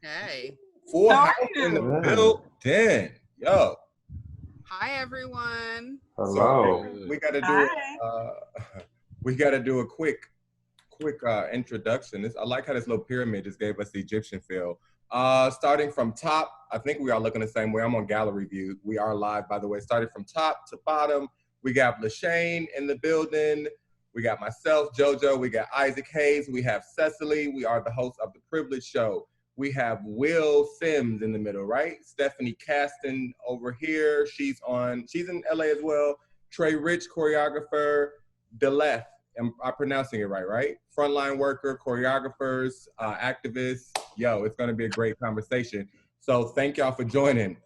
Hey. Full How house are in the you? building. Yo. Hi, everyone. Hello. So we gotta do Hi. we gotta do a quick introduction. I like how this little pyramid just gave us the Egyptian feel. Starting from top, I think we are looking the same way. I'm on gallery view. We are live, by the way. Starting from top to bottom, we got Lashane in the building. We got myself, JoJo. We got Isaac Hayes. We have Cecily. We are the hosts of The Privilege Show. We have Syms in the middle, right? Stephanie Caston over here. She's in LA as well. Trey Rich, choreographer. Daleth, am I pronouncing it right? Frontline worker, choreographers, activists. Yo, it's gonna be a great conversation. So thank y'all for joining.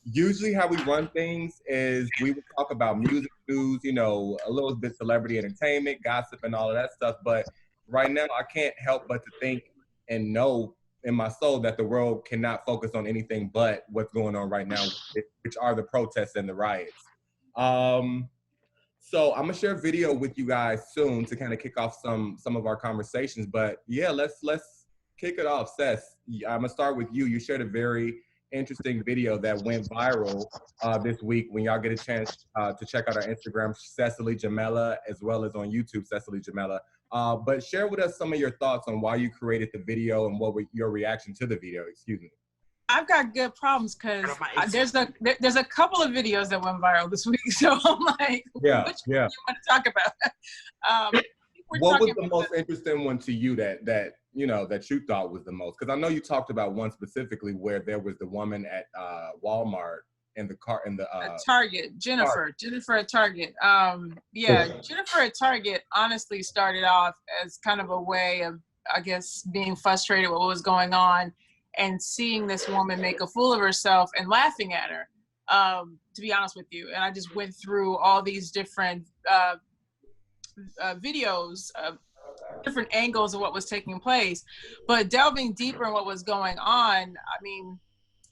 Usually how we run things is we would talk about music news, a little bit celebrity entertainment, gossip and all of that stuff. But right now I can't help but to think and know in my soul that the world cannot focus on anything but what's going on right now, which are the protests and the riots. So I'm gonna share a video with you guys soon to kind of kick off some of our conversations. But yeah, let's kick it off. Seth, I'm gonna start with you. You shared a very interesting video that went viral this week. When y'all get a chance to check out our Instagram, Cecily Jamelia, as well as on YouTube, Cecily Jamelia. But share with us some of your thoughts on why you created the video and what were your reaction to the video. Excuse me. I've got good problems because there's a couple of videos that went viral this week, so I'm like, which one do you want to talk about? What was the most interesting one to you that you thought was the most? Because I know you talked about one specifically where there was the woman at Walmart in the car Target, Jennifer at Target. Jennifer at Target honestly started off as kind of a way of, I guess, being frustrated with what was going on and seeing this woman make a fool of herself and laughing at her, to be honest with you. And I just went through all these different videos of different angles of what was taking place. But delving deeper in what was going on, I mean,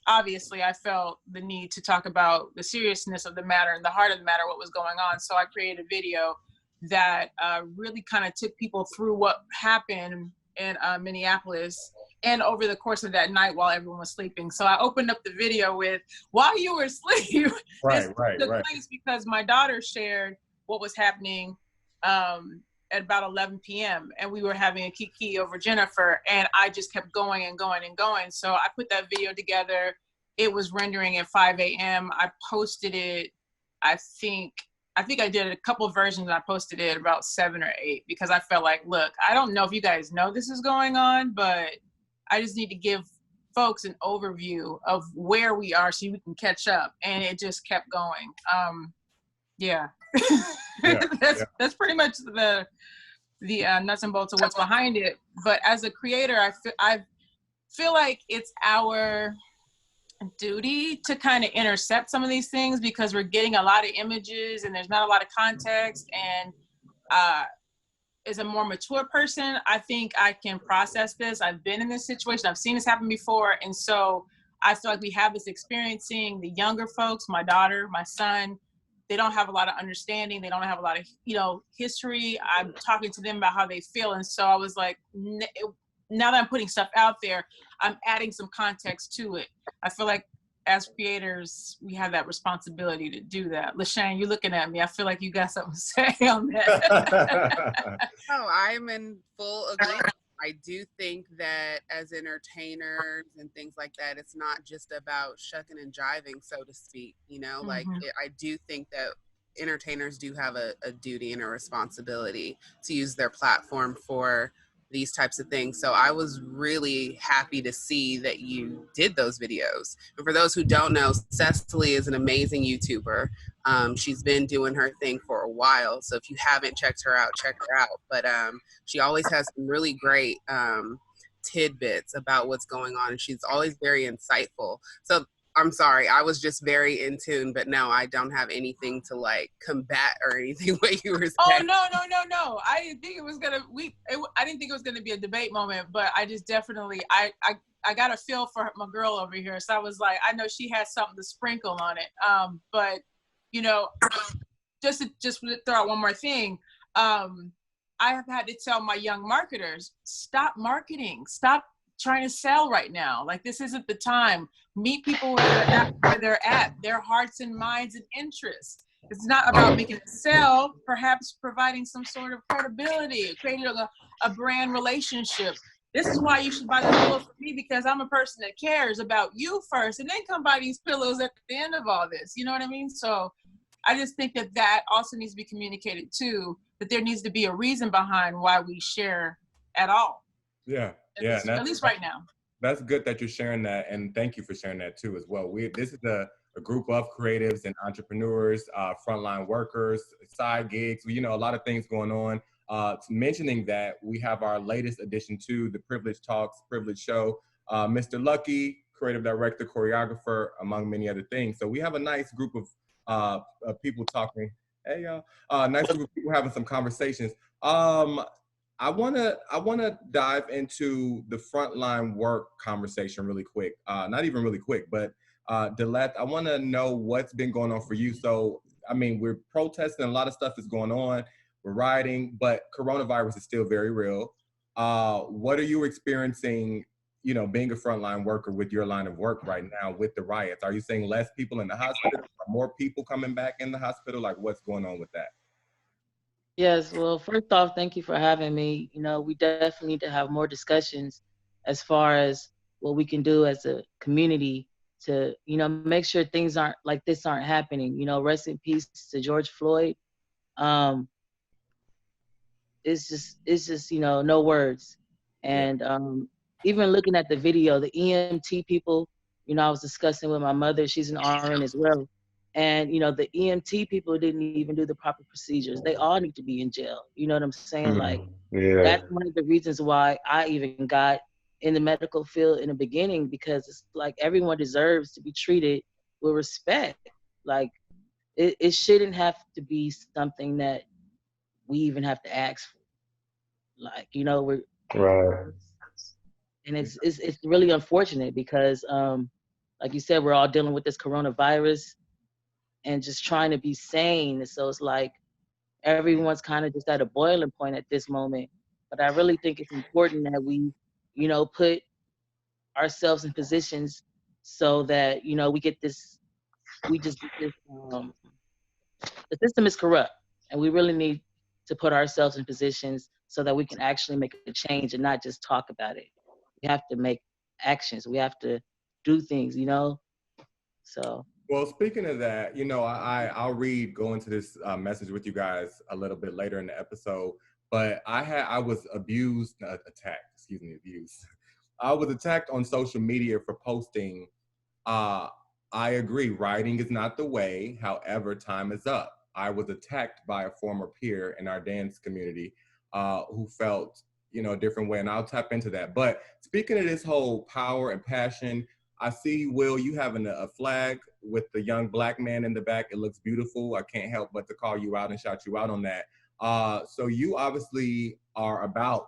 obviously I felt the need to talk about the seriousness of the matter and the heart of the matter, what was going on. So I created a video that really kind of took people through what happened in Minneapolis and over the course of that night while everyone was sleeping. So I opened up the video with, while you were asleep, right. place because my daughter shared what was happening at about 11 p.m. and we were having a kiki over Jennifer, and I just kept going and going and going. So I put that video together. It was rendering at 5 a.m. I posted it, I think I did a couple of versions. I posted it about 7 or 8 because I felt like, look, I don't know if you guys know this is going on, but I just need to give folks an overview of where we are so we can catch up. And it just kept going. That's pretty much the nuts and bolts of what's behind it. But as a creator, I feel like it's our duty to kind of intercept some of these things because we're getting a lot of images and there's not a lot of context. And as a more mature person, I think I can process this. I've been in this situation. I've seen this happen before. And so I feel like we have this experience seeing the younger folks, my daughter, my son, they don't have a lot of understanding. They don't have a lot of, history. I'm talking to them about how they feel. And so I was like, now that I'm putting stuff out there, I'm adding some context to it. I feel like as creators, we have that responsibility to do that. Lashane, you're looking at me. I feel like you got something to say on that. Oh, I'm in full agreement. I do think that as entertainers and things like that, it's not just about shucking and jiving, so to speak. I do think that entertainers do have a duty and a responsibility to use their platform for these types of things. So I was really happy to see that you did those videos. And for those who don't know, Cecily is an amazing YouTuber. She's been doing her thing for a while. So if you haven't checked her out, check her out. But she always has some really great tidbits about what's going on. And she's always very insightful. So I'm sorry, I was just very in tune, but no, I don't have anything to combat or anything what you were saying. Oh, no. I didn't think it was gonna be a debate moment, but I just definitely, I got a feel for my girl over here. So I was like, I know she has something to sprinkle on it. But just to throw out one more thing, I have had to tell my young marketers, stop marketing, stop trying to sell right now. Like, this isn't the time. Meet people where they're at, their hearts and minds and interests. It's not about making it sell, perhaps providing some sort of credibility, creating a brand relationship. This is why you should buy the pillow for me, because I'm a person that cares about you first, and then come buy these pillows at the end of all this. You know what I mean? So I just think that also needs to be communicated too, that there needs to be a reason behind why we share at all. Yeah, at least right now. That's good that you're sharing that, and thank you for sharing that too as well. This is a group of creatives and entrepreneurs, frontline workers, side gigs, a lot of things going on. Mentioning that, we have our latest addition to the Privilege Talks, Privilege Show, Mr. Luckie, creative director, choreographer, among many other things. So we have a nice group of people talking. Hey, y'all. Nice group of people having some conversations. I wanna dive into the frontline work conversation really quick. Not even really quick, but Daleth, I want to know what's been going on for you. So, I mean, we're protesting, a lot of stuff is going on, we're rioting, but coronavirus is still very real. What are you experiencing, being a frontline worker with your line of work right now with the riots? Are you seeing less people in the hospital, or more people coming back in the hospital? Like, what's going on with that? Yes, well, first off, thank you for having me. We definitely need to have more discussions as far as what we can do as a community to, make sure things aren't happening. Rest in peace to George Floyd. It's just, no words. And even looking at the video, the EMT people, I was discussing with my mother, she's an RN as well. And, the EMT people didn't even do the proper procedures. They all need to be in jail. You know what I'm saying? Like, that's one of the reasons why I even got in the medical field in the beginning, because it's like everyone deserves to be treated with respect. Like, it shouldn't have to be something that we even have to ask for. Like, we're right. And it's really unfortunate because, like you said, we're all dealing with this coronavirus and just trying to be sane. So it's like everyone's kind of just at a boiling point at this moment. But I really think it's important that we, put ourselves in positions so that, we get this, the system is corrupt, and we really need to put ourselves in positions so that we can actually make a change and not just talk about it. We have to make actions. We have to do things, So. Well, speaking of that, I'll go into this message with you guys a little bit later in the episode, but I was abused. I was attacked on social media for posting, I agree, writing is not the way, however, time is up. I was attacked by a former peer in our dance community who felt, a different way, and I'll tap into that. But speaking of this whole power and passion, I see, Will, you having a flag with the young Black man in the back. It looks beautiful. I can't help but to call you out and shout you out on that. So you obviously are about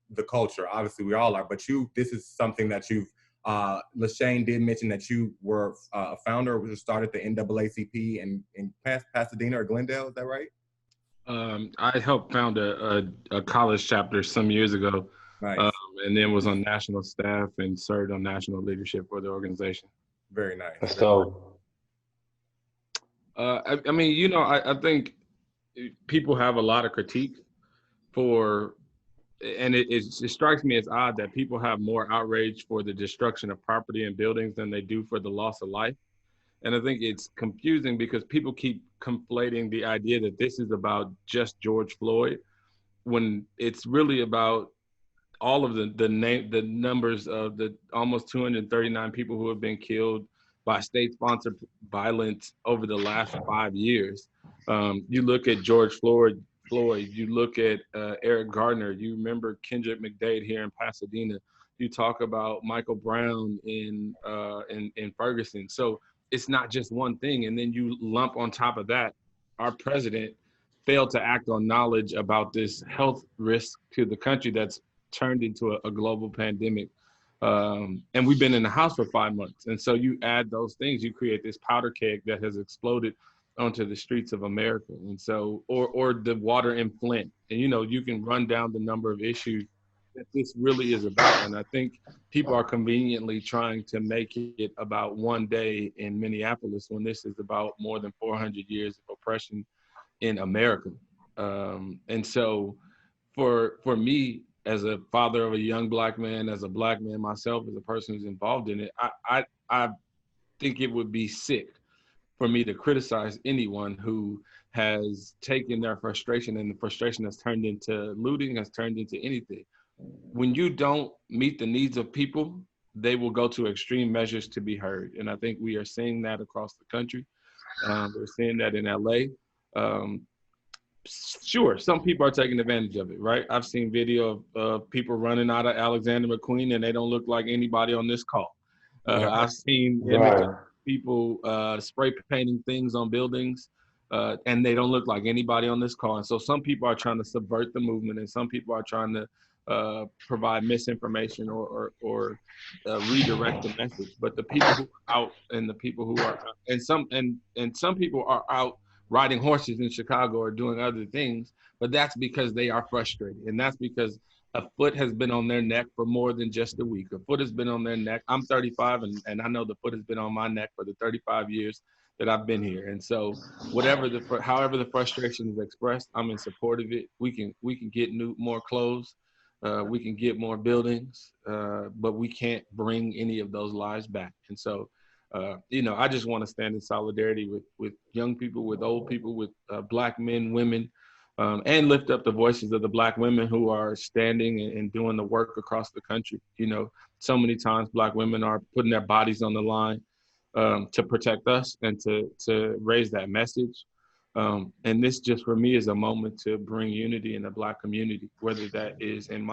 the culture. Obviously, we all are. But this is something that you've, Lashane did mention that you were a founder, which started the NAACP in Pasadena or Glendale. Is that right? I helped found a college chapter some years ago. Nice. And then was on national staff and served on national leadership for the organization. Very nice. So, I mean, I think people have a lot of critique and it strikes me as odd that people have more outrage for the destruction of property and buildings than they do for the loss of life. And I think it's confusing because people keep conflating the idea that this is about just George Floyd, when it's really about all of the numbers of the almost 239 people who have been killed by state-sponsored violence over the last 5 years. You look at George Floyd, you look at Aerick Garner, you remember Kendrick McDade here in Pasadena, you talk about Michael Brown in Ferguson. So it's not just one thing. And then you lump on top of that, our president failed to act on knowledge about this health risk to the country that's turned into a global pandemic. And we've been in the house for 5 months. And so you add those things, you create this powder keg that has exploded onto the streets of America. And so, or the water in Flint. And, you can run down the number of issues that this really is about. And I think people are conveniently trying to make it about one day in Minneapolis when this is about more than 400 years of oppression in America. And so for me, as a father of a young Black man, as a Black man myself, as a person who's involved in it, I think it would be sick for me to criticize anyone who has taken their frustration, and the frustration has turned into looting, has turned into anything. When you don't meet the needs of people, they will go to extreme measures to be heard. And I think we are seeing that across the country. We're seeing that in LA. Sure, some people are taking advantage of it, right? I've seen video of people running out of Alexander McQueen and they don't look like anybody on this call. I've seen images of people spray painting things on buildings and they don't look like anybody on this call. And so some people are trying to subvert the movement, and some people are trying to provide misinformation or redirect the message. But the people who are out, and the people who are, and some people are out riding horses in Chicago or doing other things, but that's because they are frustrated. And that's because a foot has been on their neck for more than just a week. A foot has been on their neck. I'm 35 and I know the foot has been on my neck for the 35 years that I've been here. And so however the frustration is expressed, I'm in support of it. We can get more clothes, we can get more buildings, but we can't bring any of those lives back. And so I just want to stand in solidarity with young people, with old people, with Black men, women, and lift up the voices of the Black women who are standing and doing the work across the country. So many times Black women are putting their bodies on the line to protect us and to raise that message. And this just for me is a moment to bring unity in the Black community, whether that is in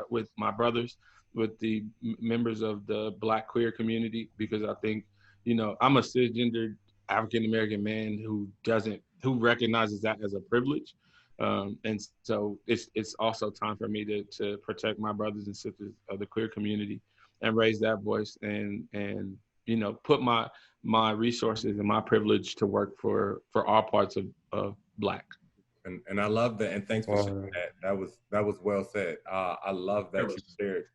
with my brothers, with the members of the Black queer community, because I think, I'm a cisgendered African-American man who recognizes that as a privilege. And so it's also time for me to protect my brothers and sisters of the queer community and raise that voice and put my resources and my privilege to work for all parts of Black. And I love that, and thanks for sharing that. That was well said. I love that you shared.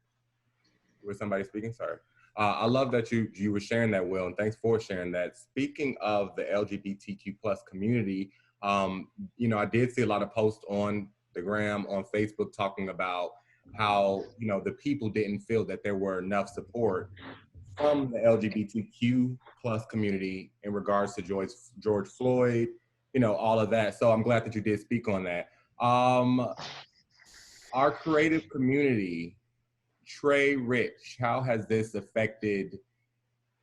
Was somebody speaking? Sorry. I love that you were sharing that, Will, and thanks for sharing that. Speaking of the LGBTQ plus community, I did see a lot of posts on the gram, on Facebook, talking about how, the people didn't feel that there were enough support from the LGBTQ plus community in regards to George Floyd, all of that. So I'm glad that you did speak on that. Our creative community, Trey, Rich, how has this affected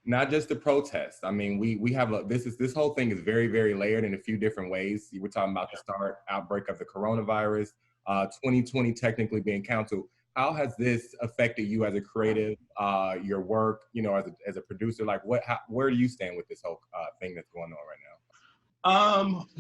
not just the protests? I mean, we have this whole thing is very, very layered in a few different ways. You were talking about the outbreak of the coronavirus, 2020 technically being canceled. How has this affected you as a creative, your work, as a producer? Like, where do you stand with this whole thing that's going on right now?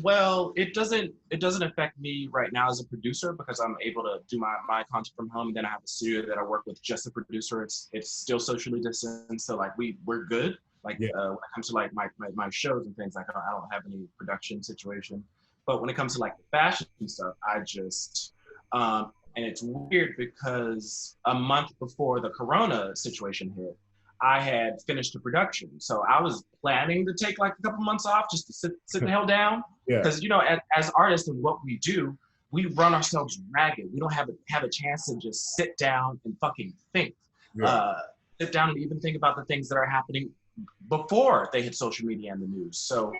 Well, it doesn't affect me right now as a producer because I'm able to do my content from home. And then I have a studio that I work with just a producer. It's still socially distanced, so like we're good. Like when it comes to like my shows and things, like I don't have any production situation. But when it comes to like the fashion stuff, I just and it's weird because a month before the Corona situation hit, I had finished the production. So I was planning to take like a couple months off just to sit the hell down. Because, as artists and what we do, we run ourselves ragged. We don't have a chance to just sit down and fucking think. Sit down and even think about the things that are happening before they hit social media and the news. So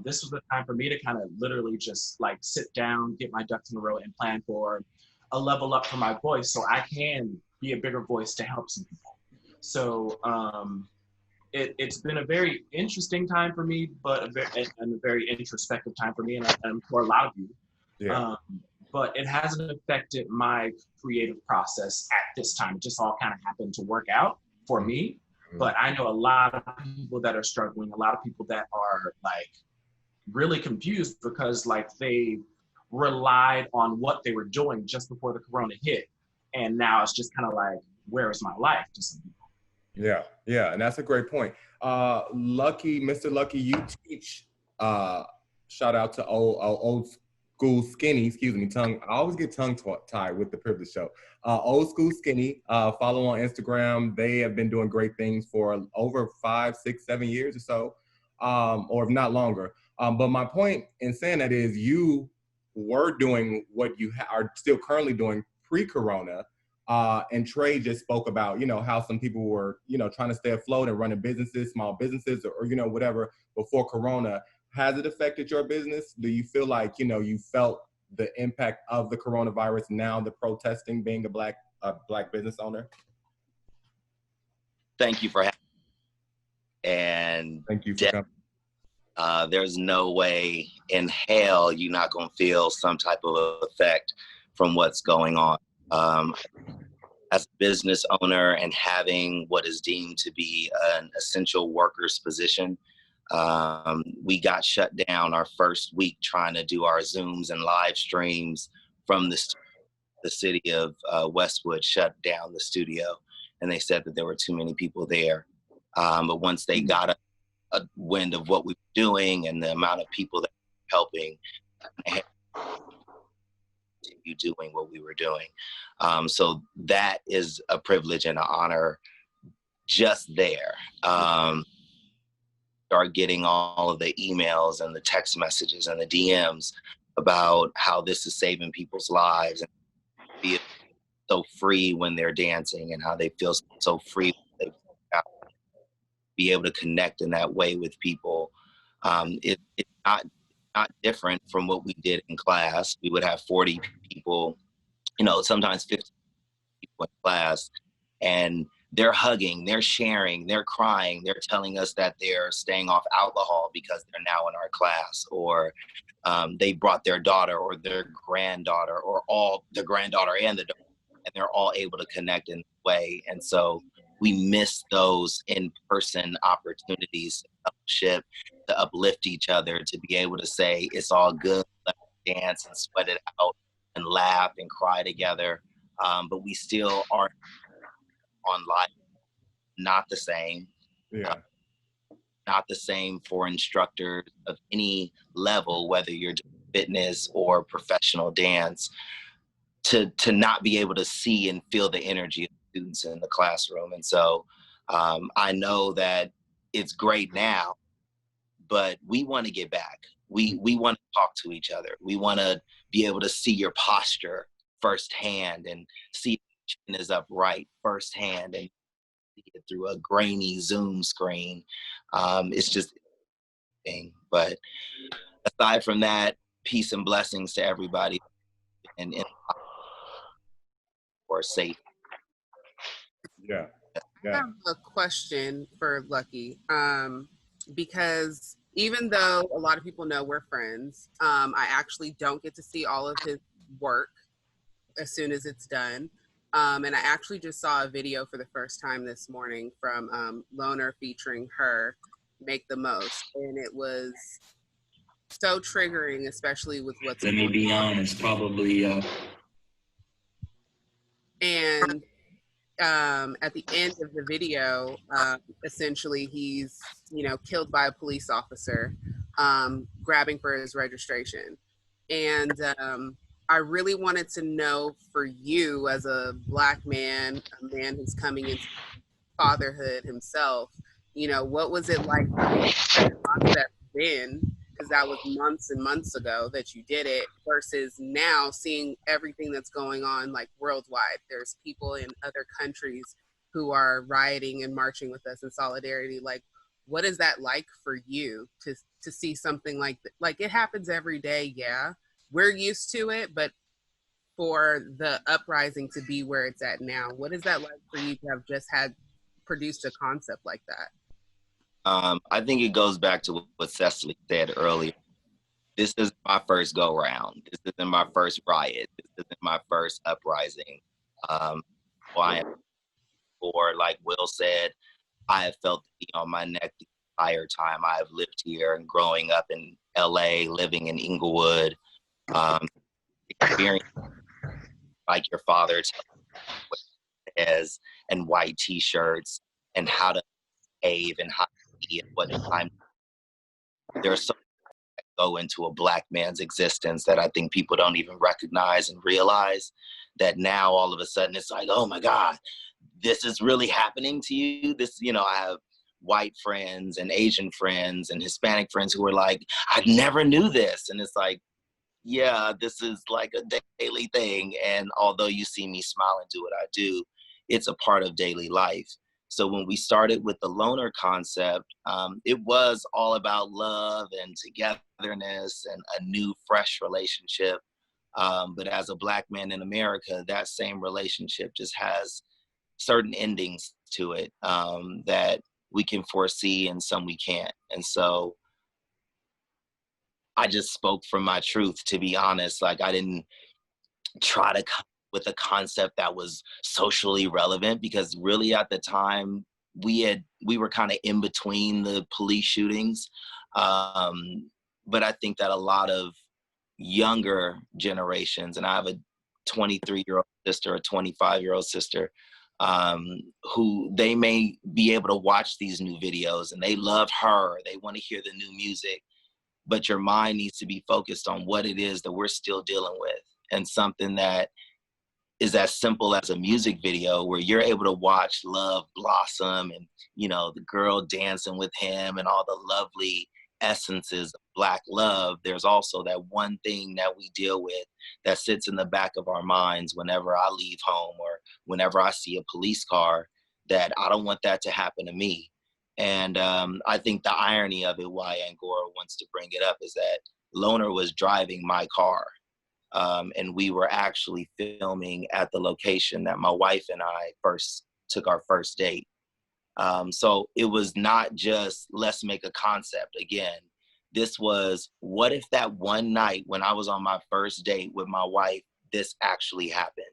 this was the time for me to kind of literally just like sit down, get my ducks in a row and plan for a level up for my voice so I can be a bigger voice to help some people. So it's been a very interesting time for me, but a very introspective time for me and for a lot of you. But it hasn't affected my creative process at this time. It just all kind of happened to work out for me. But I know a lot of people that are struggling, a lot of people that are like really confused because like they relied on what they were doing just before the Corona hit. And now it's just kind of like, where is my life to some people? Yeah, and that's a great point. Luckie, Mr. Luckie, you teach, shout out to old school skinny, I always get tongue tied with the privilege show. Old School Skinny, follow on Instagram. They have been doing great things for over 5, 6, 7 years or so, or if not longer. But my point in saying that is you were doing what you are still currently doing pre-corona. And Trey just spoke about, you know, how some people were, you know, trying to stay afloat and running businesses, small businesses, or you know, whatever before corona. Has it affected your business? Do you feel like, you know, you felt the impact of the coronavirus now, the protesting, being a black business owner? Thank you for having me. And thank you for coming. There's no way in hell you're not going to feel some type of effect from what's going on. As a business owner and having what is deemed to be an essential workers position, we got shut down our first week trying to do our Zooms and live streams from the city of Westwood shut down the studio, and they said that there were too many people there. But once they got a wind of what we were doing and the amount of people that were helping, they continue doing what we were doing. So that is a privilege and an honor just there. Start getting all of the emails and the text messages and the DMs about how this is saving people's lives and feel so free when they're dancing and how they feel so free when they be able to connect in that way with people. It's not different from what we did in class. We would have 40 people, you know, sometimes 50 people in class, and they're hugging, they're sharing, they're crying, they're telling us that they're staying off alcohol because they're now in our class, or they brought their daughter or their granddaughter, or all the granddaughter and the daughter, and they're all able to connect in a way. And so we miss those in-person opportunities to fellowship, to uplift each other, to be able to say, it's all good, let's dance and sweat it out and laugh and cry together. But we still aren't on live, not the same. Yeah. Not the same for instructors of any level, whether you're doing fitness or professional dance, to not be able to see and feel the energy of students in the classroom. And so I know that it's great now, but we want to get back. We want to talk to each other. We want to be able to see your posture firsthand and see if your chin is upright firsthand and see it through a grainy Zoom screen. It's just, but aside from that, peace and blessings to everybody and for safe. Yeah. I have a question for Luckie, because even though a lot of people know we're friends, I actually don't get to see all of his work as soon as it's done. And I actually just saw a video for the first time this morning from Loner featuring her, Make the Most. And it was so triggering, especially with what's going on. Let me be honest, probably. And at the end of the video, essentially he's, you know, killed by a police officer, grabbing for his registration. And I really wanted to know, for you as a Black man, a man who's coming into fatherhood himself, you know, what was it like that then, because that was months and months ago that you did it, versus now seeing everything that's going on like worldwide. There's people in other countries who are rioting and marching with us in solidarity. Like, what is that like for you to see something like that? Like, it happens every day, yeah. We're used to it, but for the uprising to be where it's at now, what is that like for you to have just produced a concept like that? I think it goes back to what Cecily said earlier. This isn't my first go round. This isn't my first riot. This isn't my first uprising. Or like Will said, I have felt the heat on my neck the entire time I have lived here and growing up in LA, living in Inglewood, experience like your father tells you what it is, and white t-shirts and how to behave and how to be and what time. There are so many that go into a Black man's existence that I think people don't even recognize and realize, that now all of a sudden it's like, oh my God, this is really happening to you. This, you know, I have white friends and Asian friends and Hispanic friends who are like, I never knew this. And it's like, yeah, this is like a daily thing. And although you see me smile and do what I do, it's a part of daily life. So when we started with the loner concept, it was all about love and togetherness and a new, fresh relationship. But as a Black man in America, that same relationship just has certain endings to it that we can foresee and some we can't. And so I just spoke from my truth, to be honest. Like, I didn't try to come with a concept that was socially relevant, because really at the time we were kind of in between the police shootings. But I think that a lot of younger generations, and I have a 23-year-old sister, a 25-year-old sister, who they may be able to watch these new videos and they love her, they want to hear the new music, but your mind needs to be focused on what it is that we're still dealing with. And something that is as simple as a music video where you're able to watch love blossom and, you know, the girl dancing with him and all the lovely essences of Black love. There's also that one thing that we deal with that sits in the back of our minds whenever I leave home or whenever I see a police car, that I don't want that to happen to me. And I think the irony of it, why Angora wants to bring it up, is that Loner was driving my car. And we were actually filming at the location that my wife and I first took our first date. So it was not just, let's make a concept. Again, this was, what if that one night when I was on my first date with my wife, this actually happened?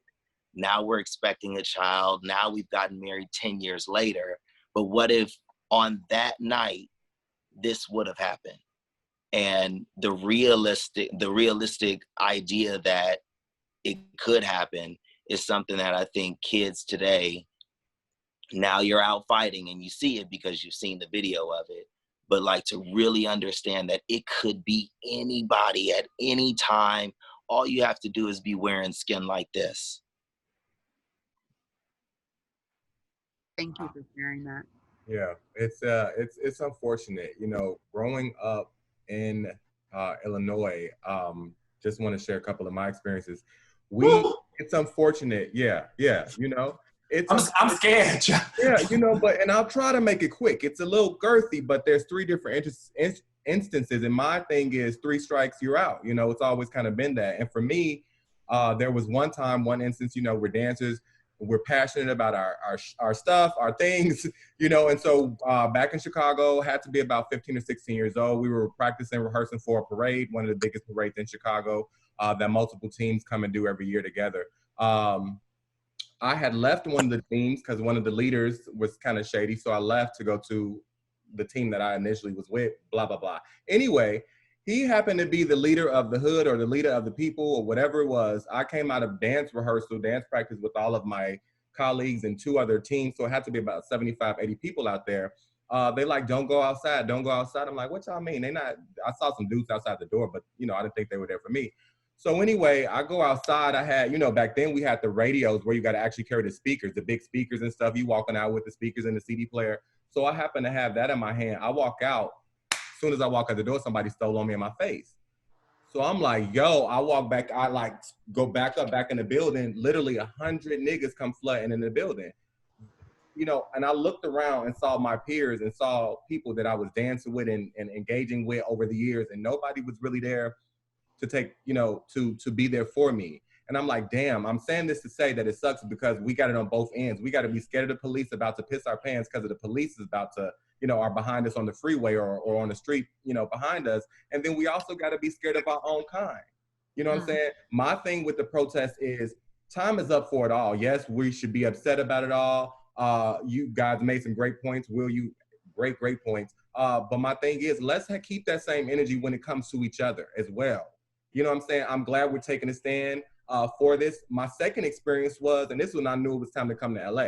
Now we're expecting a child. Now we've gotten married 10 years later. But what if on that night, this would have happened? And the realistic idea that it could happen is something that I think kids today, now you're out fighting and you see it because you've seen the video of it, but like to really understand that it could be anybody at any time. All you have to do is be wearing skin like this. Thank you for sharing that. Yeah, it's unfortunate, you know, growing up in Illinois. Just want to share a couple of my experiences. It's unfortunate, yeah, you know. I'm scared. Yeah, you know, and I'll try to make it quick. It's a little girthy, but there's three different instances, and my thing is 3 strikes, you're out. You know, it's always kind of been that. And for me, there was one instance, you know, we're dancers, we're passionate about our stuff, our things, you know, and so back in Chicago, had to be about 15 or 16 years old. We were practicing, rehearsing for a parade, one of the biggest parades in Chicago that multiple teams come and do every year together. I had left one of the teams because one of the leaders was kind of shady, so I left to go to the team that I initially was with, blah, blah, blah. Anyway, he happened to be the leader of the hood or the leader of the people or whatever it was. I came out of dance rehearsal, dance practice with all of my colleagues and 2 other teams. So it had to be about 75, 80 people out there. They like, don't go outside, don't go outside. I'm like, what y'all mean? I saw some dudes outside the door, but you know, I didn't think they were there for me. So anyway, I go outside. I had, you know, back then we had the radios where you got to actually carry the speakers, the big speakers and stuff. You walking out with the speakers and the CD player. So I happen to have that in my hand. I walk out. As soon as I walk out the door, somebody stole on me in my face. So I'm like, yo, I walk back. I like go back in the building. Literally 100 niggas come flooding in the building. You know, and I looked around and saw my peers and saw people that I was dancing with and engaging with over the years. And nobody was really there to take, you know, to be there for me. And I'm like, damn, I'm saying this to say that it sucks because we got it on both ends. We got to be scared of the police about to piss our pants because of the police is about to, you know, are behind us on the freeway or on the street, you know, behind us. And then we also got to be scared of our own kind. You know what I'm saying? My thing with the protest is time is up for it all. Yes, we should be upset about it all. You guys made some great points. Great points. But my thing is, let's keep that same energy when it comes to each other as well. You know what I'm saying? I'm glad we're taking a stand for this. My second experience was, and this when I knew it was time to come to LA,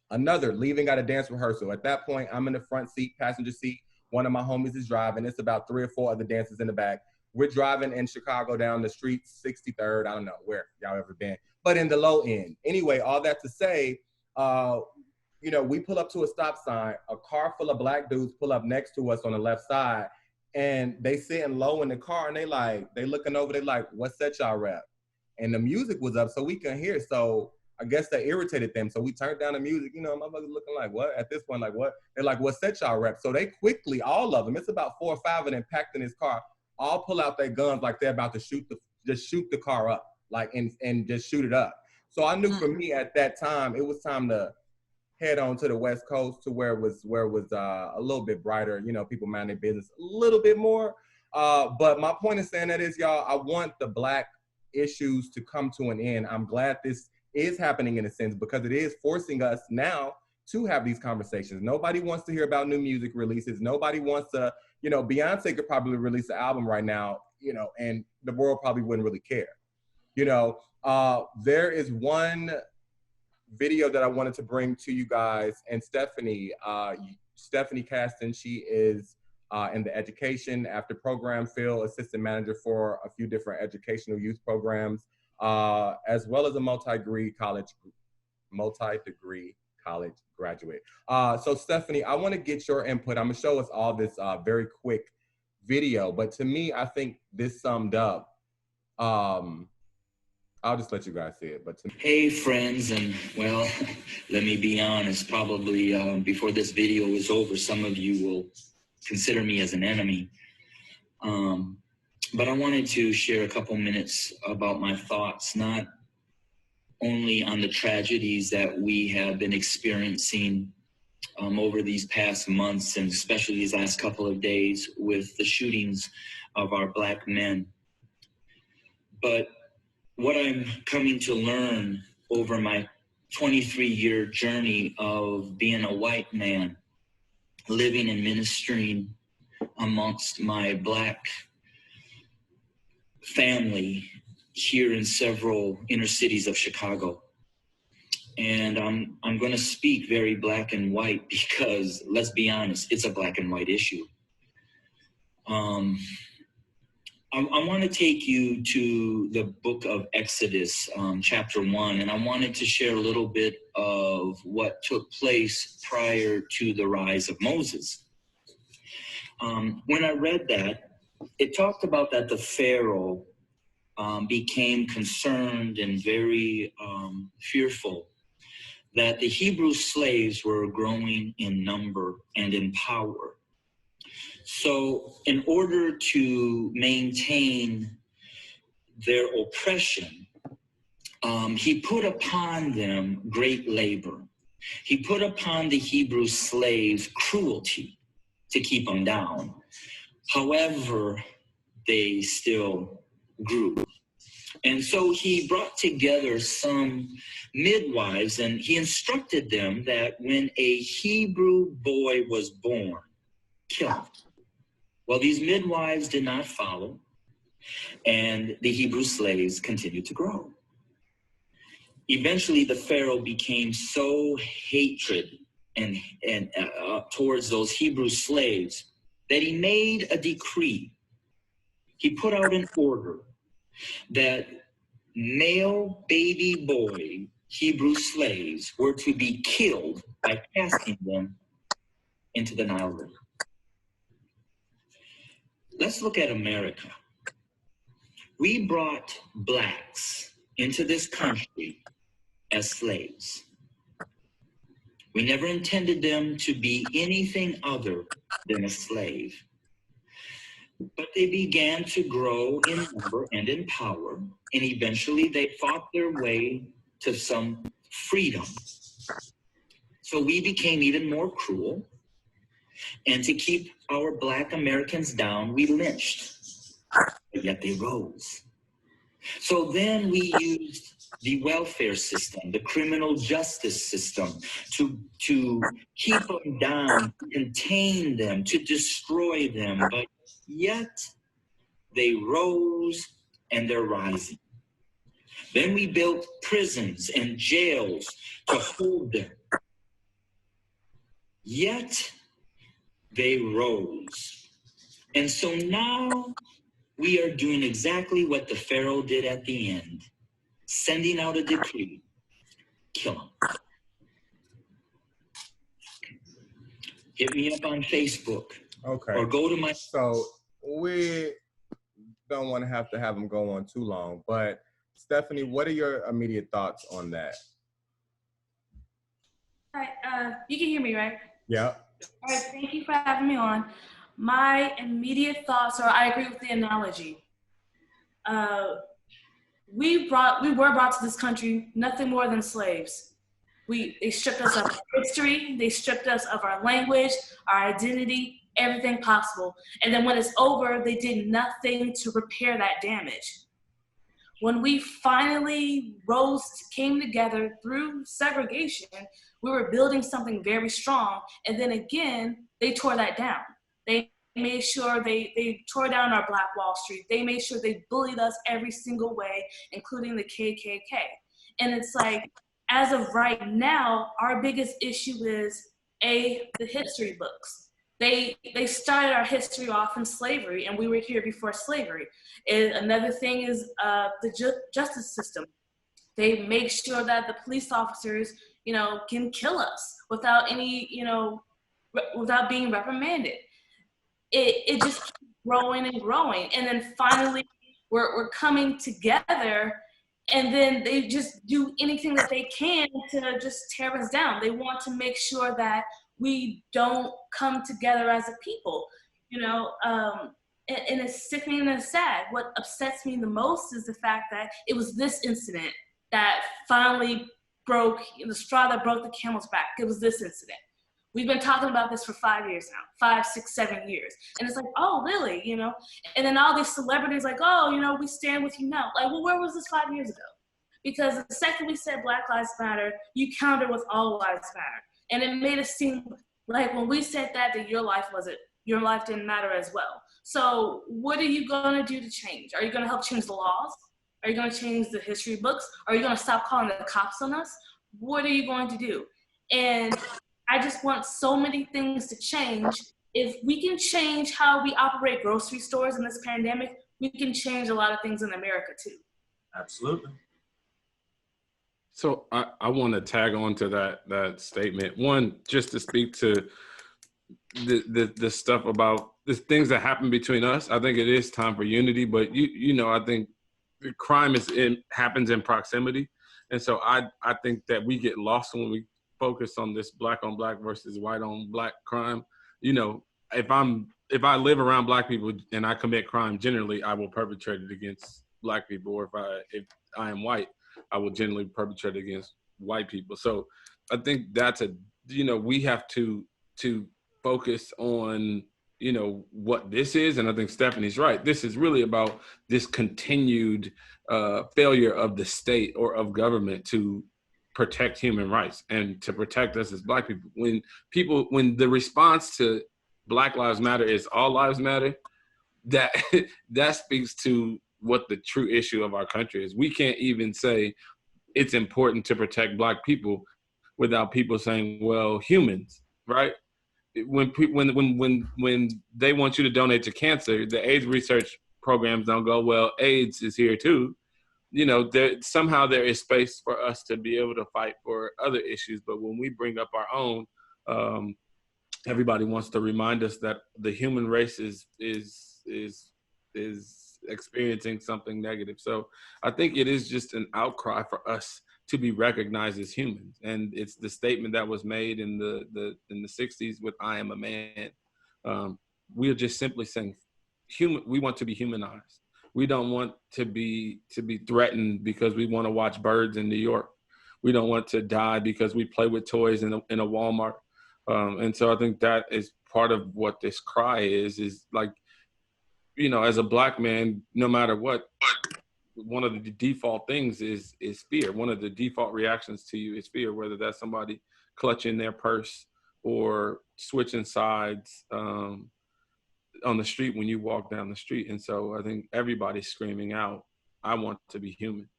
leaving out a dance rehearsal. At that point, I'm in the front seat, passenger seat, One of my homies is driving. It's about 3 or 4 other dancers in the back. We're driving in Chicago down the street, 63rd. I don't know where y'all ever been, but in the low end. Anyway, all that to say, you know, we pull up to a stop sign. A car full of black dudes pull up next to us on the left side, and they sitting low in the car, and they looking over. They like, "What's that y'all rap?" And the music was up, so we couldn't hear. So I guess that irritated them. So we turned down the music. You know, my mother's looking like, "What?" At this point, like, "What?" They're like, "What's that y'all rap?" So they quickly, all of them, it's about 4 or 5 of them packed in his car, all pull out their guns like they're about to shoot the car up, like and just shoot it up. So I knew for me at that time, it was time to head on to the West Coast, to where it was a little bit brighter. You know, people mind their business a little bit more. But my point in saying that is, y'all, I want the black issues to come to an end. I'm glad this is happening in a sense, because it is forcing us now to have these conversations. Nobody wants to hear about new music releases. Nobody wants to, you know, Beyonce could probably release an album right now, you know, and the world probably wouldn't really care. You know, there is one video that I wanted to bring to you guys, and Stephanie Caston, she is in the education after program field, assistant manager for a few different educational youth programs, as well as a multi-degree college graduate. So Stephanie, I want to get your input. I'm gonna show us all this very quick video, but to me, I think this summed up. I'll just let you guys see it. But hey, friends, and well, let me be honest. Probably before this video is over, some of you will consider me as an enemy. But I wanted to share a couple minutes about my thoughts, not only on the tragedies that we have been experiencing over these past months, and especially these last couple of days with the shootings of our Black men, but what I'm coming to learn over my 23-year journey of being a white man, living and ministering amongst my Black family here in several inner cities of Chicago. And I'm going to speak very black and white because, let's be honest, it's a black and white issue. I want to take you to the book of Exodus, chapter 1, and I wanted to share a little bit of what took place prior to the rise of Moses. When I read that, it talked about that the Pharaoh became concerned and very fearful that the Hebrew slaves were growing in number and in power. So in order to maintain their oppression, he put upon them great labor. He put upon the Hebrew slaves cruelty to keep them down. However, they still grew. And so he brought together some midwives, and he instructed them that when a Hebrew boy was born, kill him. Well, these midwives did not follow, and the Hebrew slaves continued to grow. Eventually, the Pharaoh became so hatred and towards those Hebrew slaves that he made a decree. He put out an order that male baby boy Hebrew slaves were to be killed by casting them into the Nile River. Let's look at America. We brought blacks into this country as slaves. We never intended them to be anything other than a slave. But they began to grow in number and in power, and eventually they fought their way to some freedom. So we became even more cruel, and to keep our Black Americans down, we lynched, but yet they rose. So then we used the welfare system, the criminal justice system, to keep them down, contain them, to destroy them, but yet they rose and they're rising. Then we built prisons and jails to hold them. Yet they rose. And so now we are doing exactly what the Pharaoh did at the end, sending out a decree, kill them. Hit me up on Facebook. Okay. Or go to my... So we don't want to have them go on too long, but Stephanie, what are your immediate thoughts on that? All right, you can hear me, right? Yeah. All right, thank you for having me on. My immediate thoughts are, I agree with the analogy. We were brought to this country nothing more than slaves. They stripped us of our history, they stripped us of our language, our identity, everything possible. And then when it's over, they did nothing to repair that damage. When we finally came together through segregation, we were building something very strong. And then again, they tore that down. They made sure they tore down our Black Wall Street. They made sure they bullied us every single way, including the KKK. And it's like, as of right now, our biggest issue is the history books. They started our history off in slavery, and we were here before slavery. And another thing is the justice system. They make sure that the police officers, can kill us without any, without being reprimanded. It just keeps growing and growing. And then finally, we're coming together, and then they just do anything that they can to just tear us down. They want to make sure that we don't come together as a people, and it's sickening and it's sad. What upsets me the most is the fact that it was this incident that finally broke the straw that broke the camel's back. It was this incident. We've been talking about this for 5 years now, 5, 6, 7 years. And it's like, oh, really, And then all these celebrities like, oh, we stand with you now. Like, well, where was this 5 years ago? Because the second we said Black Lives Matter, you countered with All Lives Matter. And it made us seem like when we said that your life didn't matter as well. So what are you gonna do to change? Are you gonna help change the laws? Are you gonna change the history books? Are you gonna stop calling the cops on us? What are you going to do? And I just want so many things to change. If we can change how we operate grocery stores in this pandemic, we can change a lot of things in America too. Absolutely. So I want to tag on to that statement. One, just to speak to the stuff about the things that happen between us. I think it is time for unity, but I think the crime happens in proximity, and so I think that we get lost when we focus on this black on black versus white on black crime. If I live around Black people and I commit crime, generally I will perpetrate it against Black people, or if I am white, I will generally perpetrate against white people. So I think that's we have to focus on, what this is. And I think Stephanie's right. This is really about this continued failure of the state or of government to protect human rights and to protect us as Black people. When the response to Black Lives Matter is All Lives Matter, that speaks to what the true issue of our country is. We can't even say it's important to protect Black people without people saying, well, humans, right? When they want you to donate to cancer, the AIDS research programs don't go, well, AIDS is here too. Somehow there is space for us to be able to fight for other issues. But when we bring up our own, everybody wants to remind us that the human race is experiencing something negative. So I think it is just an outcry for us to be recognized as humans. And it's the statement that was made in the 60s with I am a man. We are just simply saying we want to be humanized. We don't want to be threatened because we want to watch birds in New York. We don't want to die because we play with toys in a Walmart. And so I think that is part of what this cry is like, as a Black man, no matter what, one of the default things is fear. One of the default reactions to you is fear, whether that's somebody clutching their purse or switching sides on the street when you walk down the street. And so I think everybody's screaming out, I want to be human.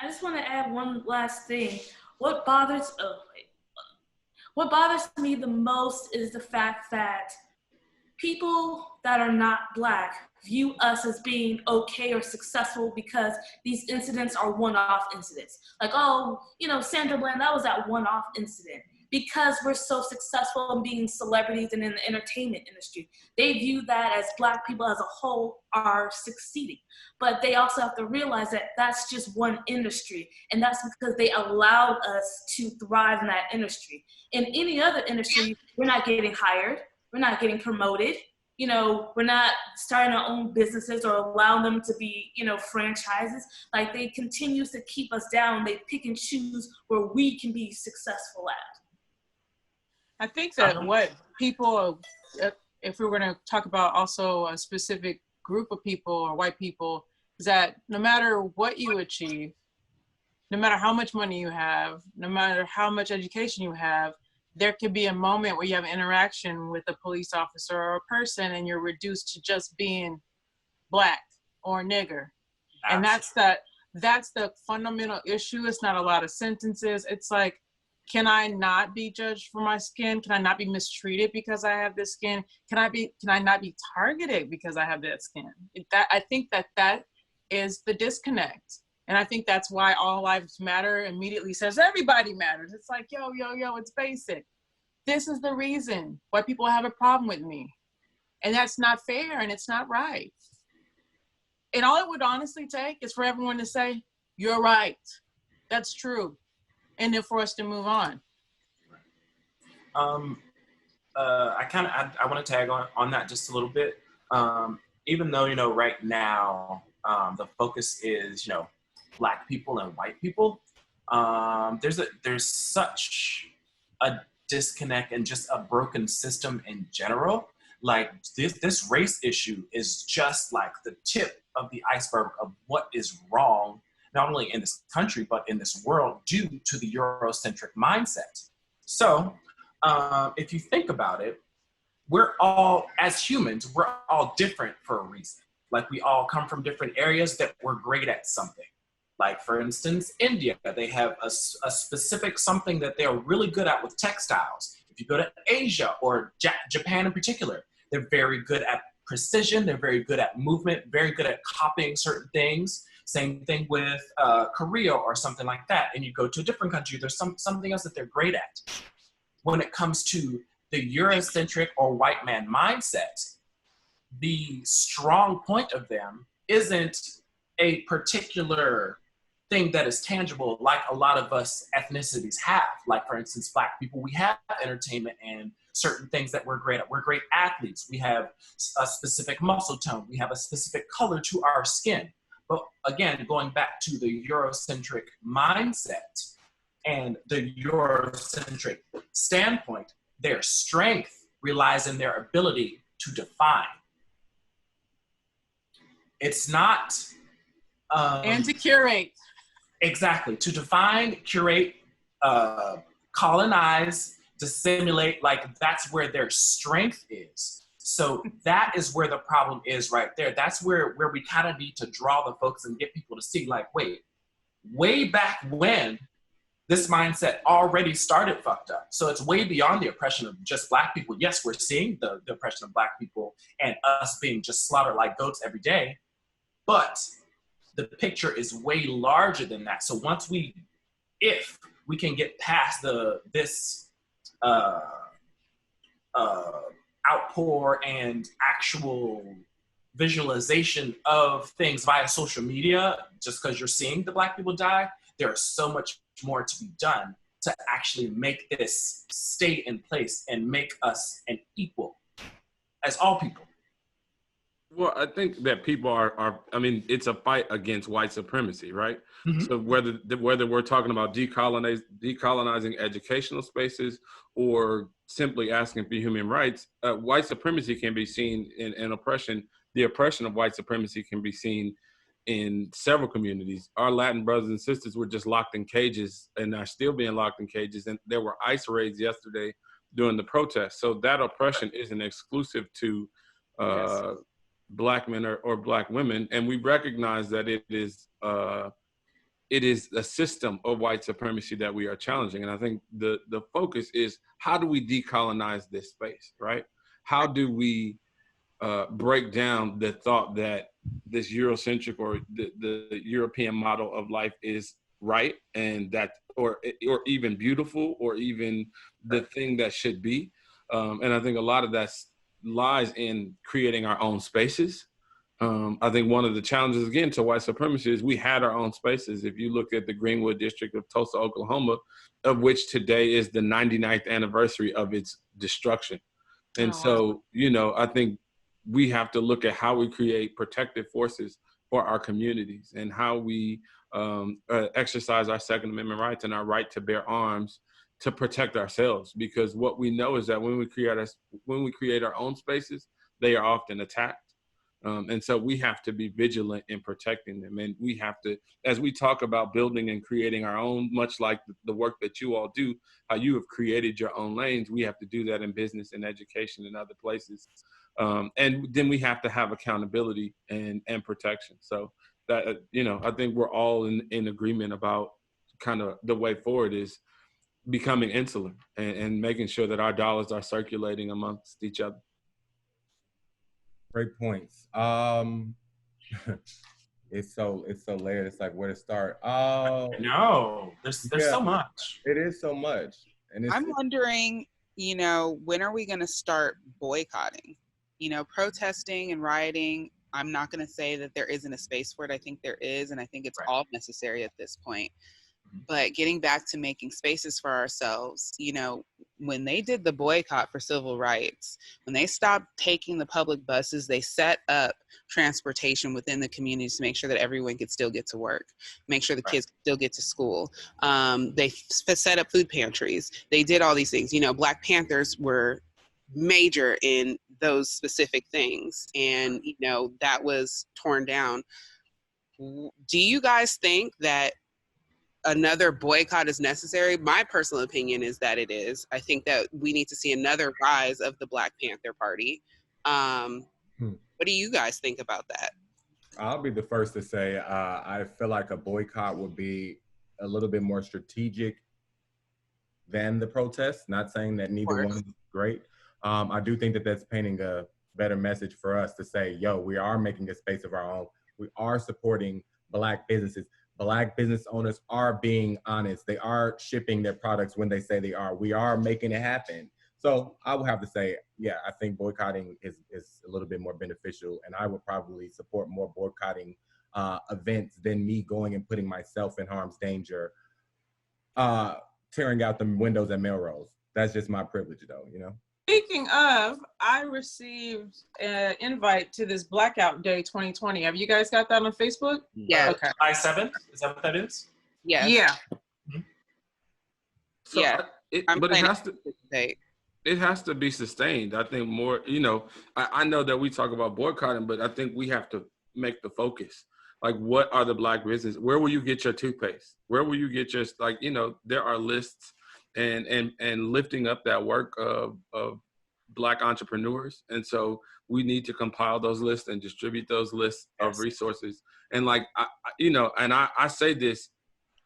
I just want to add one last thing. What bothers What bothers me the most is the fact that people that are not Black view us as being okay or successful because these incidents are one-off incidents. Like, oh, you know, Sandra Bland, that was that one-off incident. Because we're so successful in being celebrities and in the entertainment industry, they view that as Black people as a whole are succeeding. But they also have to realize that that's just one industry, and that's because they allowed us to thrive in that industry. In any other industry, we're not getting hired, we're not getting promoted, you know, we're not starting our own businesses or allowing them to be, you know, franchises. Like, they continue to keep us down. They pick and choose where we can be successful at. I think that what people, if we were going to talk about also a specific group of people or white people, is that no matter what you achieve, no matter how much money you have, no matter how much education you have, there could be a moment where you have an interaction with a police officer or a person and you're reduced to just being Black or nigger. And that's the fundamental issue. It's not a lot of sentences. It's like, can I not be judged for my skin? Can I not be mistreated because I have this skin? Can I not be targeted because I have that skin? I think that is the disconnect. And I think that's why All Lives Matter immediately says everybody matters. It's like, yo, it's basic. This is the reason why people have a problem with me. And that's not fair and it's not right. And all it would honestly take is for everyone to say, you're right. That's true. And then for us to move on. I want to tag on that just a little bit. Even though, you know, right now the focus is, you know, Black people and white people, there's such a disconnect and just a broken system in general. Like, this race issue is just like the tip of the iceberg of what is wrong, not only in this country, but in this world due to the Eurocentric mindset. So if you think about it, we're all, as humans, we're all different for a reason. Like, we all come from different areas that we're great at something. Like, for instance, India, they have a specific something that they're really good at with textiles. If you go to Asia or Japan in particular, they're very good at precision, they're very good at movement, very good at copying certain things. Same thing with Korea or something like that. And you go to a different country, there's something else that they're great at. When it comes to the Eurocentric or white man mindset, the strong point of them isn't a particular thing that is tangible like a lot of us ethnicities have. Like, for instance, Black people, we have entertainment and certain things that we're great at. We're great athletes. We have a specific muscle tone. We have a specific color to our skin. But again, going back to the Eurocentric mindset and the Eurocentric standpoint, their strength relies in their ability to define. It's not... and to curate. Exactly. To define, curate, colonize, dissimulate, like, that's where their strength is. So that is where the problem is right there. That's where we kind of need to draw the focus and get people to see, like, wait, way back when this mindset already started fucked up. So it's way beyond the oppression of just Black people. Yes, we're seeing the oppression of Black people and us being just slaughtered like goats every day, but the picture is way larger than that. So if we can get past this outpour and actual visualization of things via social media, just because you're seeing the Black people die, there is so much more to be done to actually make this stay in place and make us an equal as all people. Well, I think that people are I mean, it's a fight against white supremacy, right? Mm-hmm. So whether we're talking about decolonizing educational spaces or simply asking for human rights, white supremacy can be seen in oppression. The oppression of white supremacy can be seen in several communities. Our Latin brothers and sisters were just locked in cages and are still being locked in cages. And there were ICE raids yesterday during the protests. So that oppression isn't exclusive to Black men or Black women. And we recognize that it is it is a system of white supremacy that we are challenging. And I think the focus is, how do we decolonize this space, right? How do we break down the thought that this Eurocentric or the European model of life is right, and that, or even beautiful, or even the thing that should be. And I think a lot of that lies in creating our own spaces. I think one of the challenges, again, to white supremacy is we had our own spaces. If you look at the Greenwood district of Tulsa, Oklahoma, of which today is the 99th anniversary of its destruction. And so, you know, I think we have to look at how we create protective forces for our communities, and how we exercise our Second Amendment rights and our right to bear arms to protect ourselves. Because what we know is that when we create our own spaces, they are often attacked. And so we have to be vigilant in protecting them. And we have to, as we talk about building and creating our own, much like the work that you all do, how you have created your own lanes, we have to do that in business and education and other places. And then we have to have accountability and protection. So that, you know, I think we're all in agreement about kind of the way forward is becoming insular and making sure that our dollars are circulating amongst each other. Great points. It's so layered. It's like where to start. No, there's so much. It is so much. And I'm wondering, you know, when are we going to start boycotting? You know, protesting and rioting. I'm not going to say that there isn't a space for it. I think there is, and I think it's all necessary at this point. But getting back to making spaces for ourselves, you know, when they did the boycott for civil rights, when they stopped taking the public buses, they set up transportation within the communities to make sure that everyone could still get to work, make sure the kids could still get to school. They set up food pantries. They did all these things. You know, Black Panthers were major in those specific things. And, you know, that was torn down. Do you guys think that another boycott is necessary? My personal opinion is that it is. I think that we need to see another rise of the Black Panther Party. What do you guys think about that? I'll be the first to say I feel like a boycott would be a little bit more strategic than the protest. Not saying that neither one is great. I do think that that's painting a better message for us to say, yo, we are making a space of our own. We are supporting Black businesses. Black business owners are being honest. They are shipping their products when they say they are. We are making it happen. So I would have to say, yeah, I think boycotting is a little bit more beneficial, and I would probably support more boycotting events than me going and putting myself in harm's danger, tearing out the windows at Melrose. That's just my privilege, though, you know? Speaking of, I received an invite to this Blackout Day 2020. Have you guys got that on Facebook? Yeah. Okay. July 7th? Is that what that is? Yeah. Yeah. So yeah. But it has to be sustained. I think more, you know, I know that we talk about boycotting, but I think we have to make the focus. Like, what are the Black businesses? Where will you get your toothpaste? Where will you get your, like, you know, there are lists and lifting up that work of Black entrepreneurs. And so we need to compile those lists and distribute those lists of resources. And like, you know, and I say this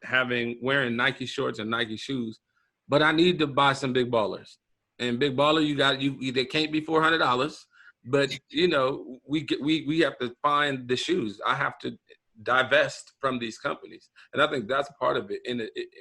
wearing Nike shorts and Nike shoes, but I need to buy some Big Ballers. And Big Baller, they can't be $400, but you know, we have to find the shoes. I have to divest from these companies. And I think that's part of it.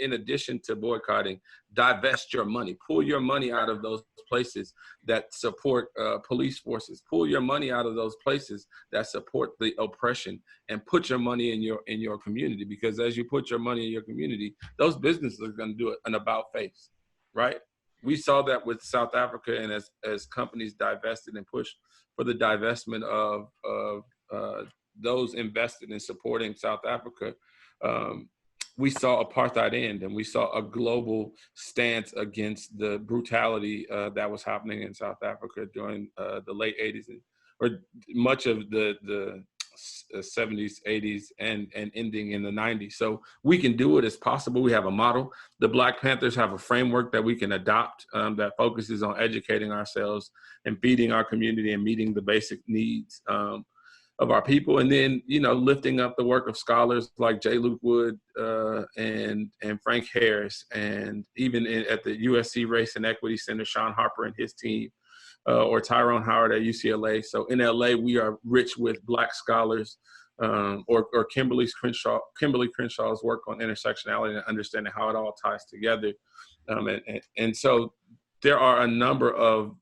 In addition to boycotting, divest your money, pull your money out of those places that support police forces, pull your money out of those places that support the oppression, and put your money in your community. Because as you put your money in your community, those businesses are going to do an about face, right? We saw that with South Africa, and as companies divested and pushed for the divestment of those invested in supporting South Africa, we saw apartheid end, and we saw a global stance against the brutality that was happening in South Africa during the late 80s, or much of the 70s, 80s, and ending in the 90s. So we can do it. It's possible. We have a model. The Black Panthers have a framework that we can adopt that focuses on educating ourselves and feeding our community and meeting the basic needs our people, and then lifting up the work of scholars like J. Luke Wood and Frank Harris, and even at the USC Race and Equity Center, Sean Harper and his team, or Tyrone Howard at UCLA. So in LA, we are rich with Black scholars, or Kimberly Crenshaw's work on intersectionality and understanding how it all ties together. And so there are a number of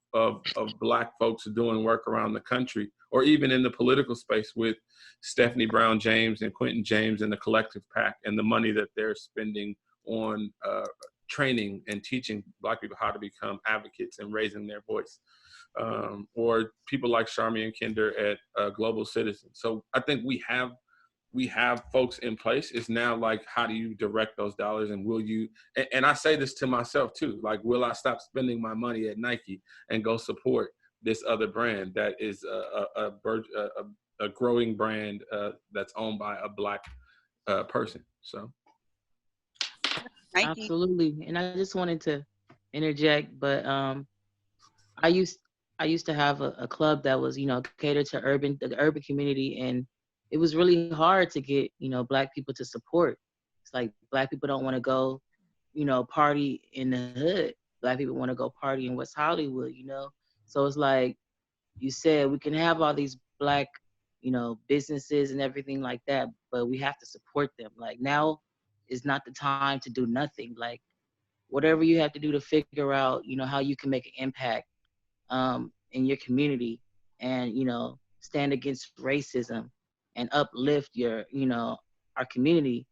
Black folks doing work around the country, or even in the political space with Stephanie Brown James and Quentin James and the Collective PAC, and the money that they're spending on training and teaching Black people how to become advocates and raising their voice. Or people like Charmian Kinder at Global Citizen. So I think we have folks in place. It's now like, how do you direct those dollars, and will you, and I say this to myself too, like, will I stop spending my money at Nike and go support this other brand that is a growing brand that's owned by a Black person? So. Nike. Absolutely. And I just wanted to interject, but I used to have a club that was, catered to the urban community, and it was really hard to get, Black people to support. It's like Black people don't want to go, party in the hood. Black people want to go party in West Hollywood, So it's like you said, we can have all these Black, businesses and everything like that, but we have to support them. Like, now is not the time to do nothing. Like, whatever you have to do to figure out, how you can make an impact in your community, and stand against racism and uplift your our community,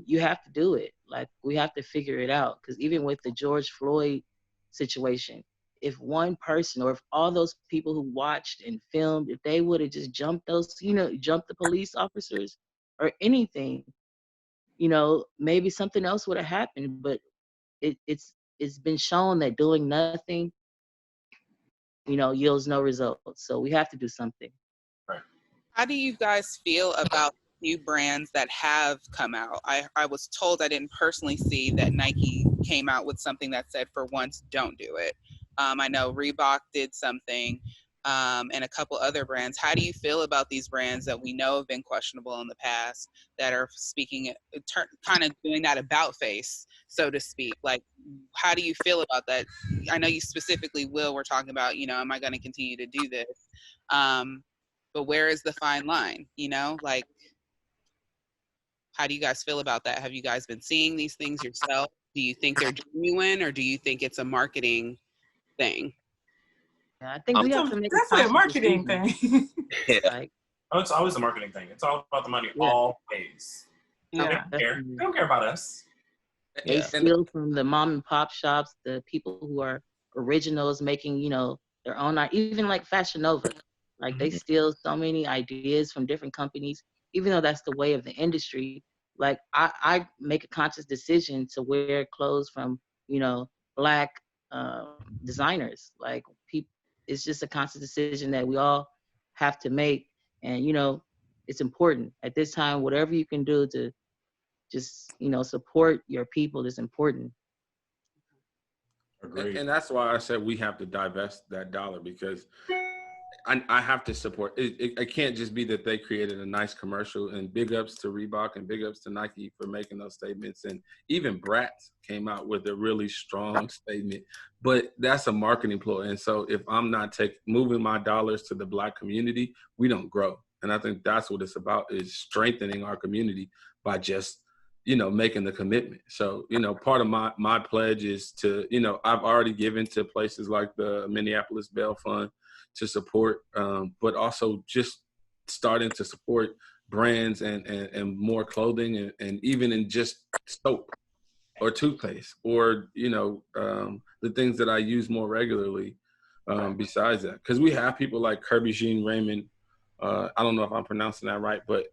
you have to do it. Like, we have to figure it out, because even with the George Floyd situation, if one person, or if all those people who watched and filmed, if they would have just jumped the police officers or anything, maybe something else would have happened. But it's been shown that doing nothing yields no results. So we have to do something. Right. How do you guys feel about new brands that have come out? I was told, I didn't personally see that Nike came out with something that said, for once, don't do it. I know Reebok did something, and a couple other brands. How do you feel about these brands that we know have been questionable in the past, that are speaking, kind of doing that about face, so to speak? Like, how do you feel about that? I know you specifically, Will, we're talking about, am I going to continue to do this? But where is the fine line? Like, how do you guys feel about that? Have you guys been seeing these things yourself? Do you think they're genuine, or do you think it's a marketing thing? Yeah, I think we have to make definitely a marketing thing. Like, it's always a marketing thing. It's all about the money, always. Yeah. They don't care about us. They steal from the mom and pop shops, the people who are originals making, their own, even like Fashion Nova. Like, they steal so many ideas from different companies, even though that's the way of the industry. Like, I make a conscious decision to wear clothes from, Black designers. Like, it's just a conscious decision that we all have to make. And, it's important at this time. Whatever you can do to just, support your people is important. And that's why I said we have to divest that dollar, because I have to support it. It can't just be that they created a nice commercial, and big ups to Reebok and big ups to Nike for making those statements. And even Bratz came out with a really strong statement, but that's a marketing ploy. And so if I'm not moving my dollars to the Black community, we don't grow. And I think that's what it's about, is strengthening our community by just, making the commitment. So, part of my pledge is to, I've already given to places like the Minneapolis Bail Fund to support, but also just starting to support brands and more clothing, and even in just soap or toothpaste, or, the things that I use more regularly besides that. Because we have people like Kirby Jean Raymond, I don't know if I'm pronouncing that right, but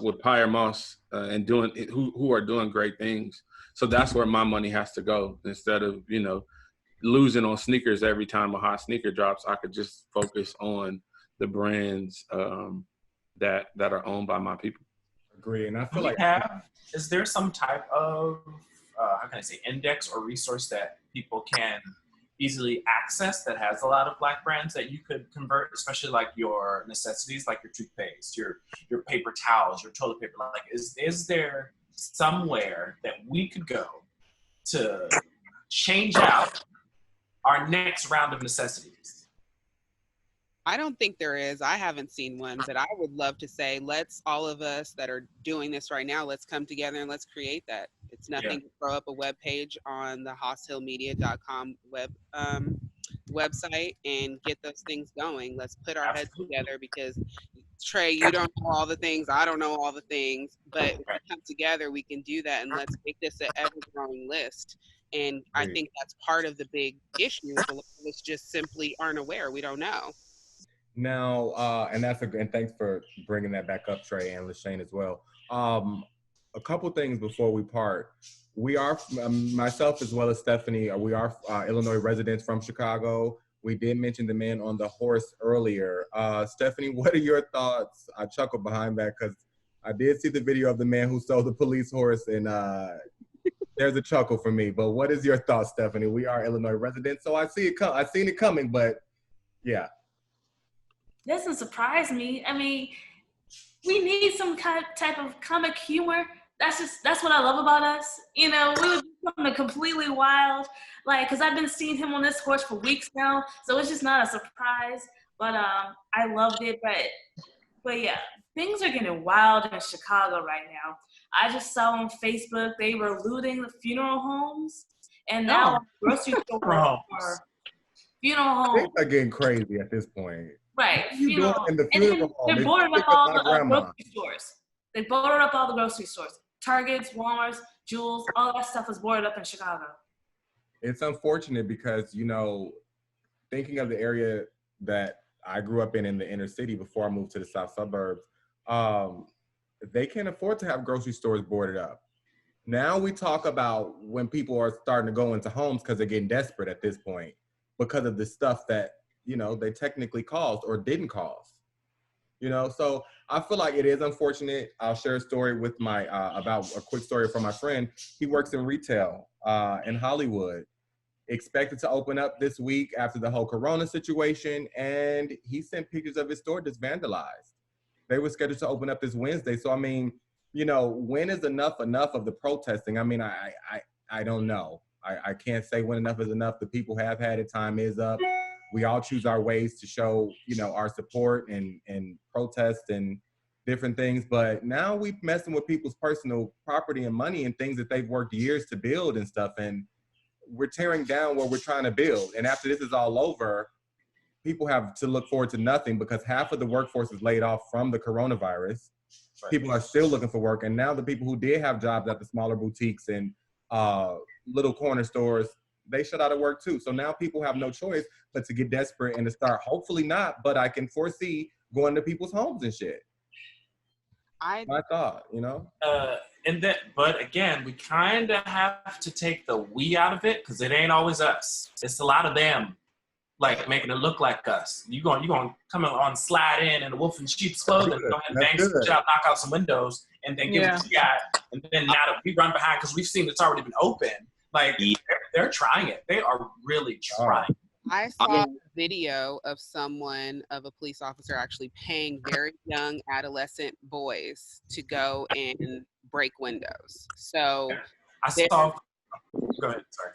with Pyre Moss and who are doing great things. So that's where my money has to go, instead of, losing on sneakers every time a hot sneaker drops. I could just focus on the brands that are owned by my people. Agree. And I feel is there some type of, index or resource that people can easily accessed that has a lot of Black brands that you could convert, especially like your necessities, like your toothpaste, your paper towels, your toilet paper. Like, is there somewhere that we could go to change out our next round of necessities? I don't think there is. I haven't seen one, but I would love to say, let's, all of us that are doing this right now, let's come together and let's create that. It's nothing to throw up a web page on the hostilmedia.com website and get those things going. Let's put our heads together, because Trey, you don't know all the things, I don't know all the things, but if we come together, we can do that, and let's make this an ever-growing list. And I think that's part of the big issue. A lot of us just simply aren't aware. We don't know. Now, and thanks for bringing that back up, Trey and Lashane as well. A couple things before we part. We are, myself as well as Stephanie, we are Illinois residents from Chicago. We did mention the man on the horse earlier. Stephanie, what are your thoughts? I chuckled behind that because I did see the video of the man who stole the police horse, and there's a chuckle for me. But what is your thoughts, Stephanie? We are Illinois residents, so I see it I've seen it coming, but yeah. Doesn't surprise me. I mean, we need some type of comic humor. That's what I love about us. You know, we would do something completely wild, like, because I've been seeing him on this horse for weeks now, so it's just not a surprise. But I loved it. But yeah, things are getting wild in Chicago right now. I just saw on Facebook they were looting the funeral homes, and now grocery stores are funeral homes. Things are getting crazy at this point. Right. Funeral. And they're boarding up all the grocery stores. They boarded up all the grocery stores. Targets, Walmarts, Jewels, all that stuff is boarded up in Chicago. It's unfortunate because, you know, thinking of the area that I grew up in the inner city before I moved to the south suburbs, they can't afford to have grocery stores boarded up. Now we talk about when people are starting to go into homes because they're getting desperate at this point because of the stuff that, you know, they technically caused or didn't cause. You know, so I feel like it is unfortunate. I'll share a story with about a quick story from my friend. He works in retail in Hollywood, expected to open up this week after the whole Corona situation, and he sent pictures of his store just vandalized. They were scheduled to open up this Wednesday. So, I mean, you know, when is enough of the protesting? I mean, I don't know. I can't say when enough is enough. The people have had it. Time is up. We all choose our ways to show, you know, our support and protest and different things. But now we're messing with people's personal property and money and things that they've worked years to build and stuff. And we're tearing down what we're trying to build. And after this is all over, people have to look forward to nothing because half of the workforce is laid off from the coronavirus. Right. People are still looking for work. And now the people who did have jobs at the smaller boutiques and little corner stores, they shut out of work too. So now people have no choice but to get desperate and to start, hopefully not, but I can foresee going to people's homes and shit. I thought, you know? But again, we kind of have to take the we out of it because it ain't always us. It's a lot of them, like making it look like us. You gonna come on, slide in a wolf in sheep's clothing, go ahead and bang some shit out, knock out some windows, and then give it to you. And then now that we run behind because we've seen it's already been open. Like, they're trying it. They are really trying. I saw a video of a police officer actually paying very young adolescent boys to go and break windows. So I saw. Go ahead, sorry.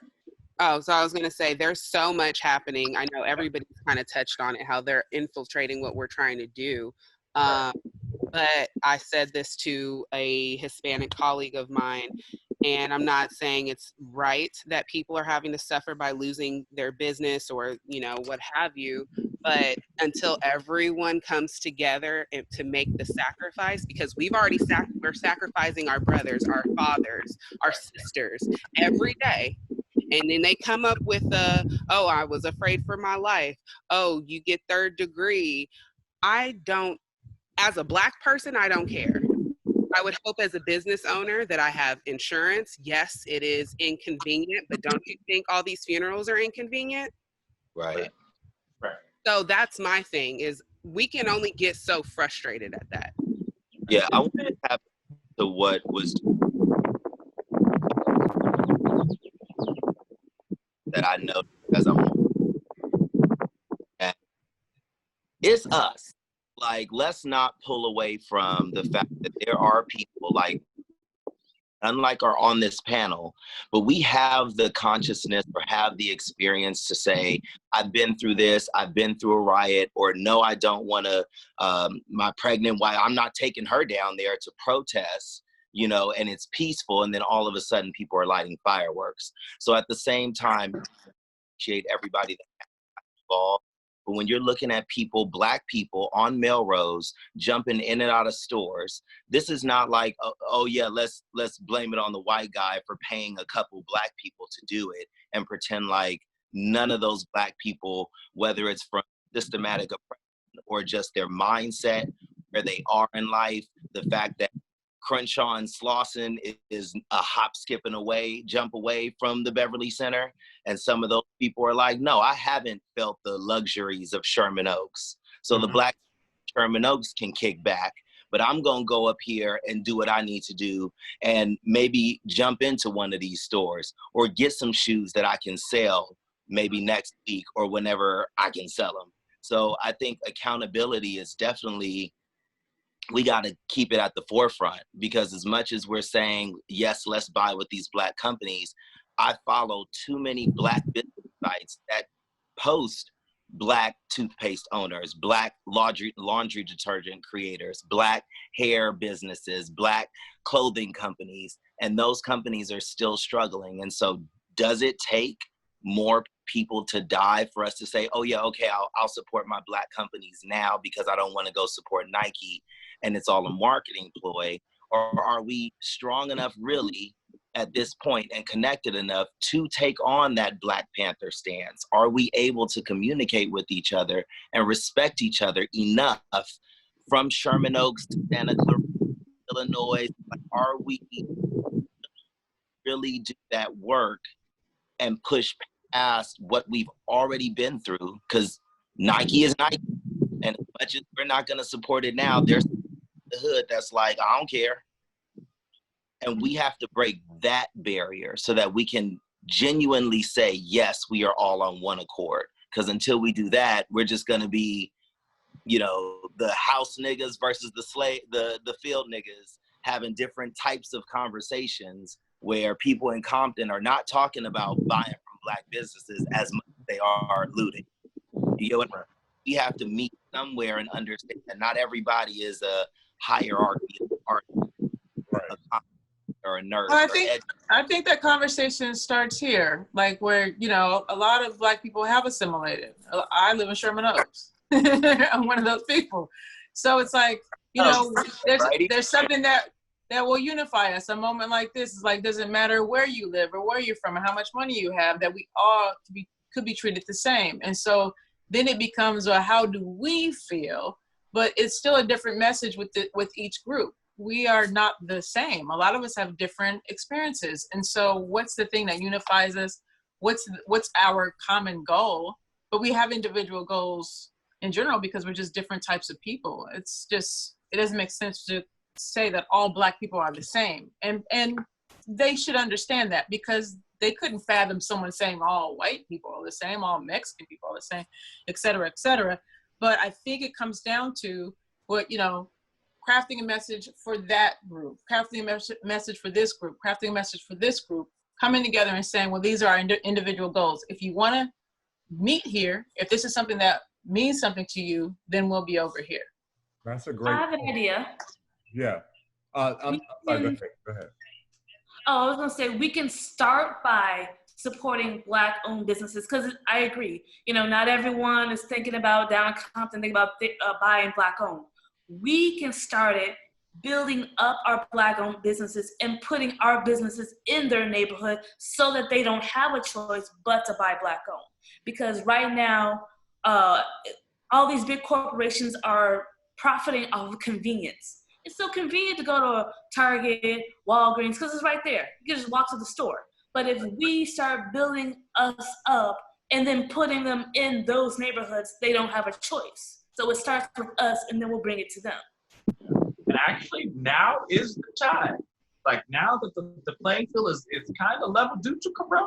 Oh, so I was going to say there's so much happening. I know everybody's kind of touched on it, how they're infiltrating what we're trying to do. But I said this to a Hispanic colleague of mine, and I'm not saying it's right that people are having to suffer by losing their business or, you know, what have you. But until everyone comes together and to make the sacrifice, because we've already we're sacrificing our brothers, our fathers, our sisters every day. And then they come up with oh, I was afraid for my life. Oh, you get third degree. As a Black person, I don't care. I would hope as a business owner that I have insurance. Yes, it is inconvenient, but don't you think all these funerals are inconvenient? Right. So that's my thing, is we can only get so frustrated at that. Yeah, I want to tap to what was that I know because it's us. Like, let's not pull away from the fact that there are people like, unlike are on this panel, but we have the consciousness or have the experience to say, I've been through this, I've been through a riot, or no, I don't want to, my pregnant wife, I'm not taking her down there to protest, you know, and it's peaceful. And then all of a sudden people are lighting fireworks. So at the same time, appreciate everybody that's involved. But when you're looking at people, Black people on Melrose, jumping in and out of stores, this is not like, oh yeah, let's blame it on the white guy for paying a couple Black people to do it and pretend like none of those Black people, whether it's from systematic oppression or just their mindset, where they are in life, the fact that Crenshaw and Slauson is a hop, skipping away, jump away from the Beverly Center. And some of those people are like, no, I haven't felt the luxuries of Sherman Oaks. So the Black Sherman Oaks can kick back, but I'm going to go up here and do what I need to do and maybe jump into one of these stores or get some shoes that I can sell maybe next week or whenever I can sell them. So I think accountability is definitely, we got to keep it at the forefront, because as much as we're saying, yes, let's buy with these Black companies, I follow too many Black business sites that post Black toothpaste owners, Black laundry detergent creators, Black hair businesses, Black clothing companies, and those companies are still struggling. And so does it take more people to die for us to say, oh yeah, okay, I'll support my Black companies now because I don't want to go support Nike and it's all a marketing ploy? Or are we strong enough really at this point and connected enough to take on that Black Panther stance? Are we able to communicate with each other and respect each other enough from Sherman Oaks to Santa Clarita, Illinois? Like, are we really do that work and push past what we've already been through? Because Nike is Nike, and as much as we're not going to support it now, there's the hood that's like, I don't care. And we have to break that barrier so that we can genuinely say, yes, we are all on one accord. Because until we do that, we're just going to be, you know, the house niggas versus the field niggas having different types of conversations where people in Compton are not talking about buying from Black businesses as much as they are looting. You know what I mean? We have to meet somewhere and understand that not everybody is a hierarchy or a nurse. Well, I think that conversation starts here, like where, you know, a lot of Black people have assimilated. I live in Sherman Oaks. I'm one of those people. So it's like, you know, there's something that will unify us. A moment like this is like, doesn't matter where you live or where you're from or how much money you have, that we all could be treated the same. And so then it becomes, how do we feel? But it's still a different message with each group. We are not the same. A lot of us have different experiences. And so what's the thing that unifies us? What's our common goal? But we have individual goals in general because we're just different types of people. It's just, it doesn't make sense to say that all Black people are the same. And they should understand that, because they couldn't fathom someone saying all white people are the same, all Mexican people are the same, et cetera, et cetera. But I think it comes down to what, you know, crafting a message for that group, crafting a message for this group, crafting a message for this group, coming together and saying, well, these are our individual goals. If you want to meet here, if this is something that means something to you, then we'll be over here. That's a great I have an idea. Yeah. I'm sorry, go ahead. Oh, I was going to say, we can start by supporting Black-owned businesses, because I agree. You know, not everyone is thinking about down in Compton, thinking about buying Black-owned. We can start it building up our Black-owned businesses and putting our businesses in their neighborhood so that they don't have a choice but to buy Black-owned. Because right now, all these big corporations are profiting off of convenience. It's so convenient to go to Target, Walgreens, because it's right there. You can just walk to the store. But if we start building us up and then putting them in those neighborhoods, they don't have a choice. So it starts with us, and then we'll bring it to them. And actually, now is the time. Like, now that the playing field is kind of level due to Corona,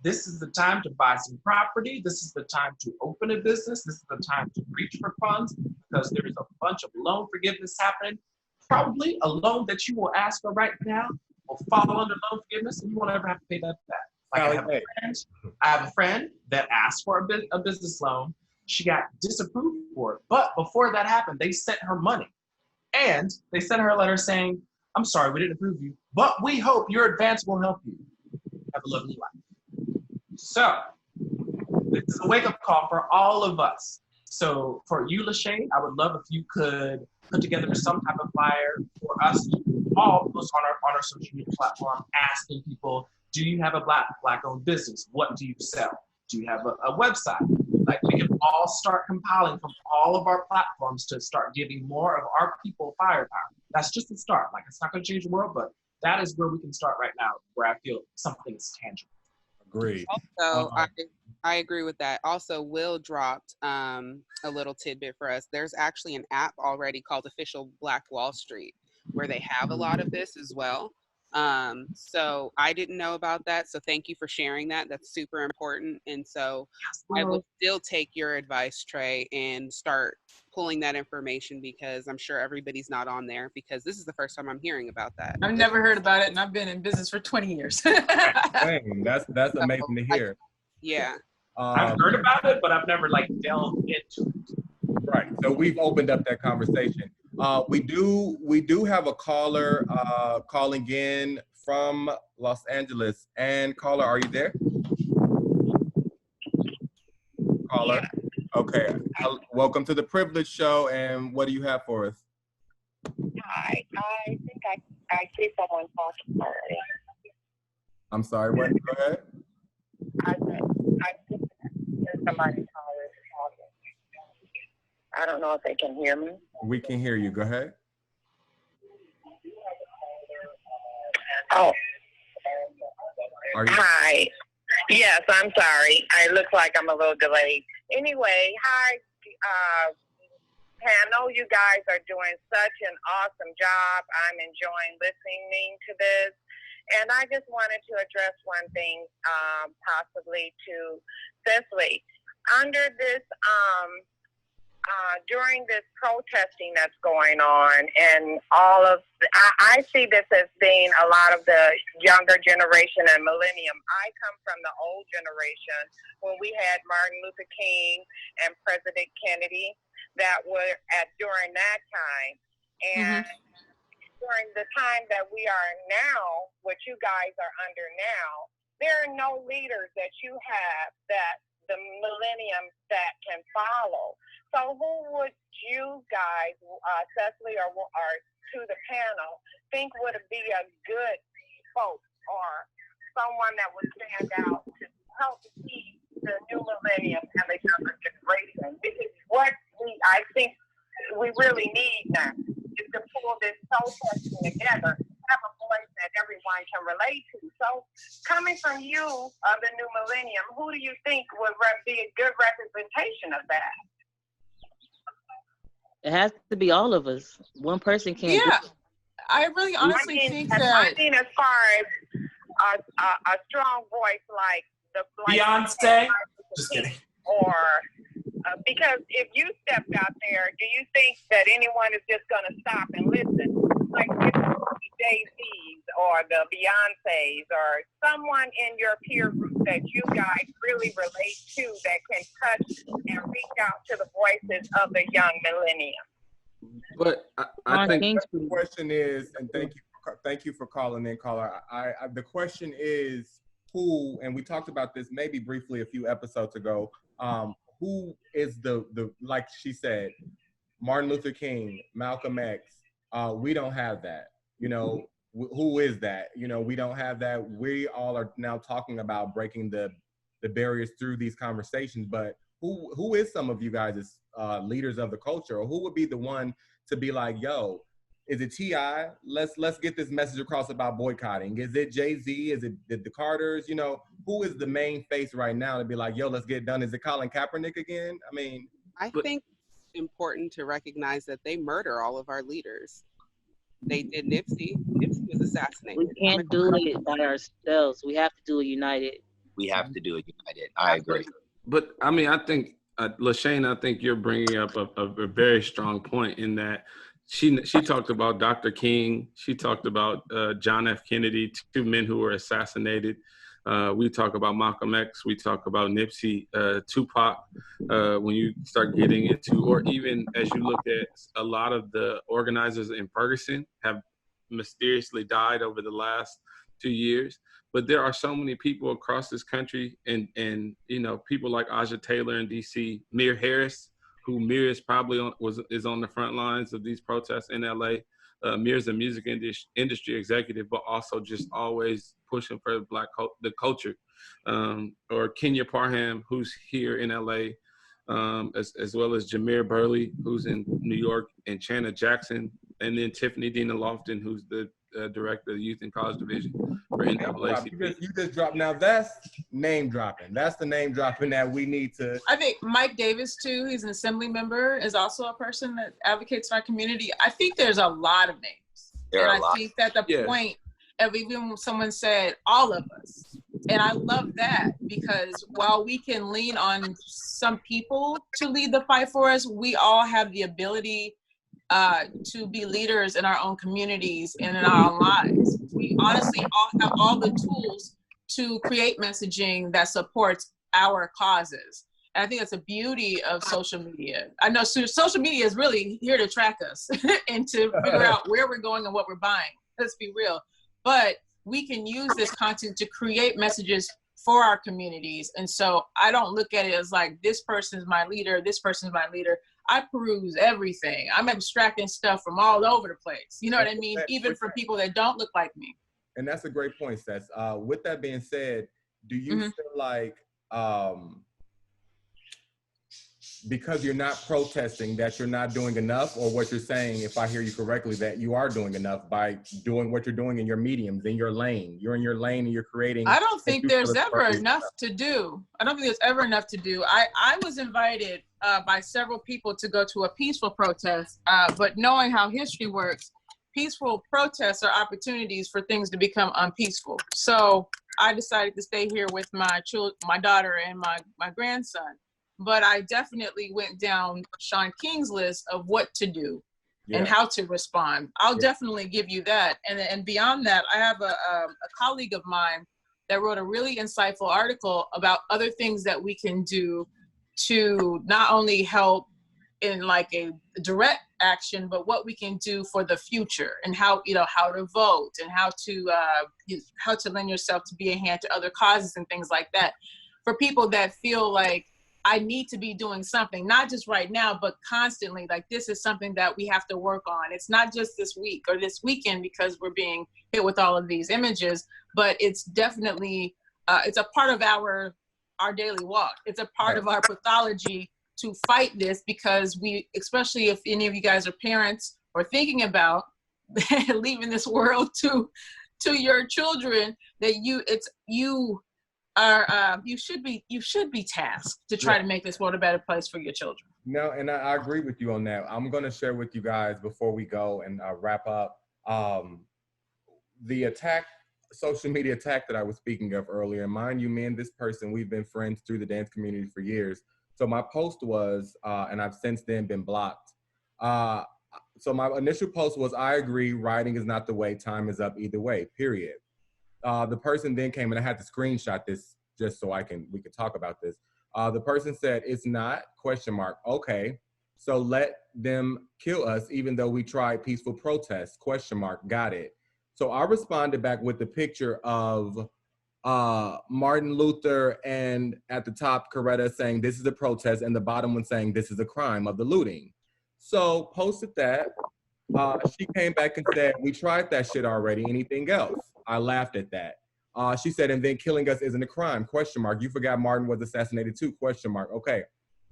This is the time to buy some property. This is the time to open a business. This is the time to reach for funds because there's a bunch of loan forgiveness happening. Probably a loan that you will ask for right now will fall under loan forgiveness and you won't ever have to pay that back. Like I have a friend that asked for a business loan. She got disapproved for it. But before that happened, they sent her money. And they sent her a letter saying, I'm sorry, we didn't approve you, but we hope your advance will help you. Have a lovely life. So this is a wake-up call for all of us. So for you, Lashane, I would love if you could put together some type of flyer for us to all post on our social media platform, asking people, do you have a black-owned business? What do you sell? Do you have a website? Like we can all start compiling from all of our platforms to start giving more of our people firepower. That's just the start. Like it's not going to change the world, but that is where we can start right now, where I feel something is tangible. Agreed. Also, I agree with that. Also, Will dropped a little tidbit for us. There's actually an app already called Official Black Wall Street where they have a lot of this as well. So I didn't know about that. So thank you for sharing that. That's super important. And so I will still take your advice, Trey, and start pulling that information because I'm sure everybody's not on there because this is the first time I'm hearing about that. I've never heard about it and I've been in business for 20 years. Dang, that's amazing to hear. Yeah. I've heard about it, but I've never delved into it. Right. So we've opened up that conversation. We do have a caller calling in from Los Angeles. And caller, are you there? Caller. Okay. Welcome to the Privilege Show. And what do you have for us? Hi. I think I see someone talking already. I'm sorry. What? Go ahead. I think there's somebody talking. I don't know if they can hear me. We can hear you. Go ahead. Oh. Hi. Yes, I'm sorry. I look like I'm a little delayed. Anyway, hi, panel. You guys are doing such an awesome job. I'm enjoying listening to this. And I just wanted to address one thing, possibly to Cecily. Under this, during this protesting that's going on and all of, I see this as being a lot of the younger generation and millennium. I come from the old generation when we had Martin Luther King and President Kennedy that were during that time. And during the time that we are now, what you guys are under now, there are no leaders that you have that the millennium that can follow. So who would you guys, Cecily or to the panel, think would be a good folk or someone that would stand out to help lead the new millennium and the younger generation? Because what I think we really need now is to pull this protesting together, have a voice that everyone can relate to. So coming from you of the new millennium, who do you think would be a good representation of that? It has to be all of us. One person can't. Yeah, I really honestly think that. I mean, as far as a strong voice like the Beyonce. Just kidding. Or because if you stepped out there, do you think that anyone is just going to stop and listen? Like the Jay-Z's or the Beyoncé's or someone in your peer group that you guys really relate to that can touch and reach out to the voices of the young millennium. But I think the question is, and thank you for calling in, caller. The question is who, and we talked about this maybe briefly a few episodes ago. Who is the like she said, Martin Luther King, Malcolm X. We don't have that. You know, who is that? You know, we don't have that. We all are now talking about breaking the barriers through these conversations. But who is some of you guys as leaders of the culture, or who would be the one to be like, yo, is it T.I.? Let's get this message across about boycotting. Is it Jay-Z? Is it the Carters? You know, who is the main face right now to be like, yo, let's get it done? Is it Colin Kaepernick again? I mean, I think it's important to recognize that they murder all of our leaders. They did Nipsey. Nipsey was assassinated. We can't do it by ourselves. We have to do it united. we have to do it united. I agree. But I mean, I think, Lashane, I think you're bringing up a very strong point in that she talked about Dr. King. She talked about John F. Kennedy, 2 men who were assassinated. We talk about Malcolm X. We talk about Nipsey, Tupac. When you start getting into, or even as you look at a lot of the organizers in Ferguson have mysteriously died over the last 2 years. But there are so many people across this country, and you know, people like Aja Taylor in DC, Mir Harris, who Mir is probably is on the front lines of these protests in LA. Mir's a music industry executive, but also just always pushing for the culture. Or Kenya Parham, who's here in LA, as well as Jameer Burley, who's in New York, and Channa Jackson, and then Tiffany Dina Lofton, who's the director of the Youth and College Division for NAACP. You just dropped. Now that's name dropping. That's the name dropping that we need to. I think Mike Davis too, he's an assembly member, is also a person that advocates for our community. I think there's a lot of names. I think that the point of, even when someone said all of us, and I love that, because while we can lean on some people to lead the fight for us, we all have the ability to be leaders in our own communities and in our own lives. We honestly all have all the tools to create messaging that supports our causes. And I think that's the beauty of social media. I know social media is really here to track us and to figure out where we're going and what we're buying. Let's be real. But we can use this content to create messages for our communities. And so I don't look at it as like, this person's my leader, this person's my leader. I peruse everything. I'm abstracting stuff from all over the place. You know what I mean? Even from people that don't look like me. And that's a great point, Seth. With that being said, do you feel like because you're not protesting that you're not doing enough, or what you're saying, if I hear you correctly, that you are doing enough by doing what you're doing in your mediums, in your lane? You're in your lane and you're creating. I don't think there's ever enough to do. I don't think there's ever enough to do. I was invited by several people to go to a peaceful protest, but knowing how history works, peaceful protests are opportunities for things to become unpeaceful. So I decided to stay here with my daughter and my grandson. But I definitely went down Sean King's list of what to do and how to respond. I'll definitely give you that. And beyond that, I have a colleague of mine that wrote a really insightful article about other things that we can do to not only help in like a direct action, but what we can do for the future, and how, you know, how to vote, and how to lend yourself to be a hand to other causes and things like that. For people that feel like, I need to be doing something, not just right now, but constantly. Like, this is something that we have to work on. It's not just this week or this weekend because we're being hit with all of these images, but it's definitely, it's a part of our daily walk. It's a part of our pathology to fight this, because we, especially if any of you guys are parents or thinking about leaving this world to your children, that you should be tasked to try to make this world a better place for your children. No, and I agree with you on that. I'm going to share with you guys before we go and wrap up the social media attack that I was speaking of earlier. Mind you, me and this person, we've been friends through the dance community for years. So my post was, and I've since then been blocked. So my initial post was, I agree, writing is not the way, time is up either way, period. The person then came, and I had to screenshot this just so we could talk about this. The person said, it's not, ? Okay, so let them kill us even though we tried peaceful protests, ? Got it. So I responded back with the picture of Martin Luther, and at the top, Coretta saying, this is a protest, and the bottom one saying, this is a crime of the looting. So posted that. She came back and said, we tried that shit already, anything else? I laughed at that. She said, and then killing us isn't a crime, ? You forgot Martin was assassinated too, ? Okay.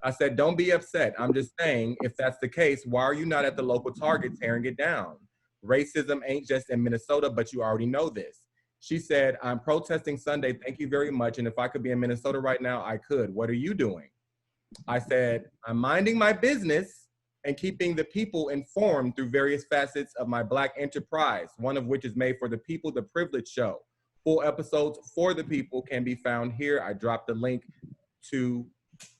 I said, don't be upset. I'm just saying, if that's the case, why are you not at the local Target tearing it down? Racism ain't just in Minnesota, but you already know this. She said, I'm protesting Sunday, thank you very much. And if I could be in Minnesota right now, I could. What are you doing? I said, I'm minding my business and keeping the people informed through various facets of my Black enterprise, one of which is made for the people, the privilege show. full episodes for the people can be found here. I dropped the link to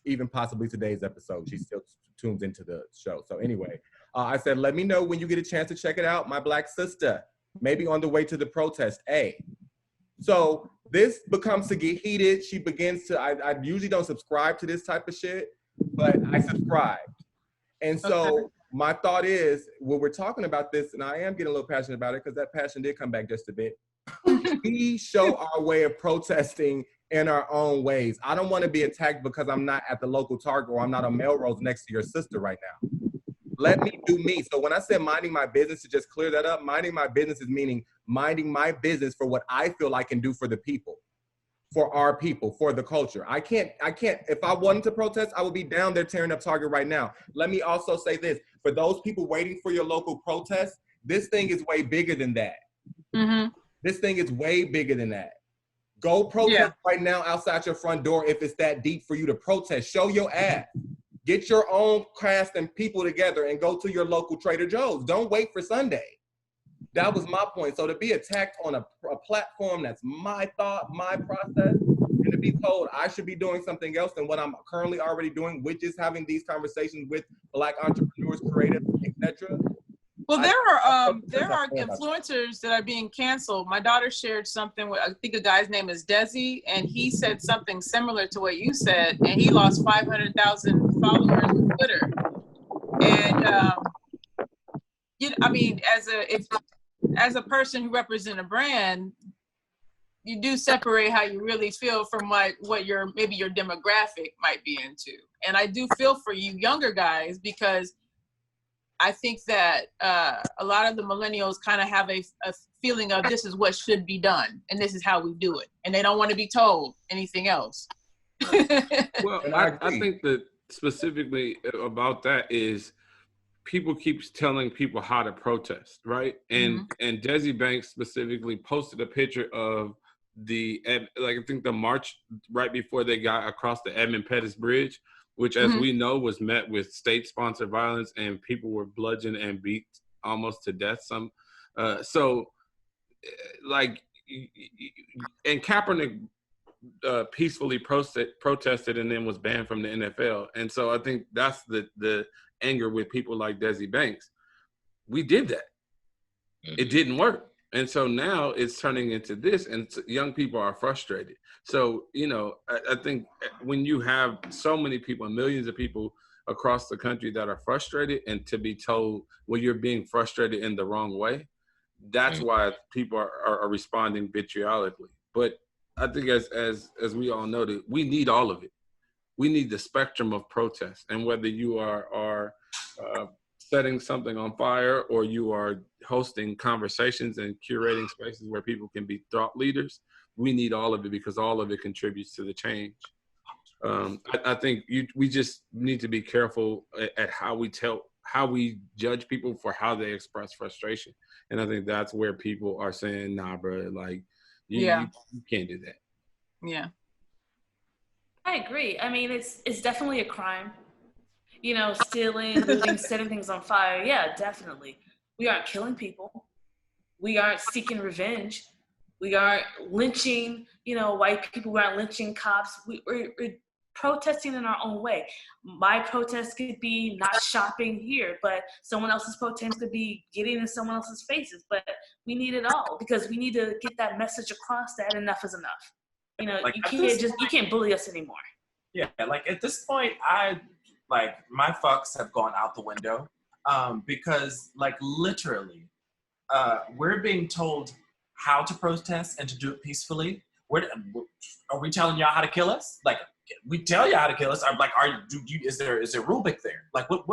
even possibly today's episode. She still tunes into the show. So anyway, I said, let me know when you get a chance to check it out, my Black sister. Maybe on the way to the protest, So this becomes to get heated. She begins to, I usually don't subscribe to this type of shit, but I subscribed. And so my thought is, when we're talking about this, and I am getting a little passionate about it because that passion did come back just a bit, we show our way of protesting in our own ways. I don't want to be attacked because I'm not at the local Target or I'm not on Melrose next to your sister right now. Let me do me. So when I said minding my business, to just clear that up, minding my business is meaning minding my business for what I feel I can do for the people, for our people, for the culture. I can't, if I wanted to protest, I would be down there tearing up Target right now. Let me also say this, for those people waiting for your local protest, this thing is way bigger than that. This thing is way bigger than that. Go protest right now outside your front door if it's that deep for you to protest. Show your ass. Get your own cast and people together and go to your local Trader Joe's. Don't wait for Sunday. That was my point. So to be attacked on a platform that's my thought, my process, and to be told I should be doing something else than what I'm currently already doing, which is having these conversations with Black entrepreneurs, creatives, etc. Well, there are influencers that are being canceled. My daughter shared something with, I think a guy's name is Desi, and he said something similar to what you said, and he lost 500,000 followers on Twitter. And I mean, as a person who represents a brand, you do separate how you really feel from what maybe your demographic might be into. And I do feel for you younger guys, because I think that a lot of the millennials kind of have a feeling of this is what should be done and this is how we do it. And they don't want to be told anything else. Well, I think that specifically about that is people keep telling people how to protest, right? And and Desi Banks specifically posted a picture of I think the march right before they got across the Edmund Pettus Bridge, which, as we know, was met with state-sponsored violence and people were bludgeoned and beat almost to death. And Kaepernick peacefully protested and then was banned from the NFL. And so I think that's the anger with people like Desi Banks. We did that. It didn't work. And so now it's turning into this, and young people are frustrated. So, I think when you have so many people, millions of people across the country that are frustrated, and to be told, well, you're being frustrated in the wrong way, that's why people are responding vitriolically. But I think as we all know, that we need all of it. We need the spectrum of protest. And whether you are setting something on fire, or you are hosting conversations and curating spaces where people can be thought leaders, we need all of it, because all of it contributes to the change. I think we just need to be careful at how we judge people for how they express frustration. And I think that's where people are saying, nah, bro, like, you can't do that. Yeah. I agree. I mean, it's definitely a crime. Stealing, looting, setting things on fire. Yeah, definitely. We aren't killing people. We aren't seeking revenge. We aren't lynching, white people. We aren't lynching cops. We're protesting in our own way. My protest could be not shopping here, but someone else's protest could be getting in someone else's faces. But we need it all, because we need to get that message across that enough is enough. You can't bully us anymore. Yeah, like at this point, my fucks have gone out the window, because literally, we're being told how to protest and to do it peacefully. Are we telling y'all how to kill us? Like, we tell you how to kill us. I'm like, is there a rule book there? Like, what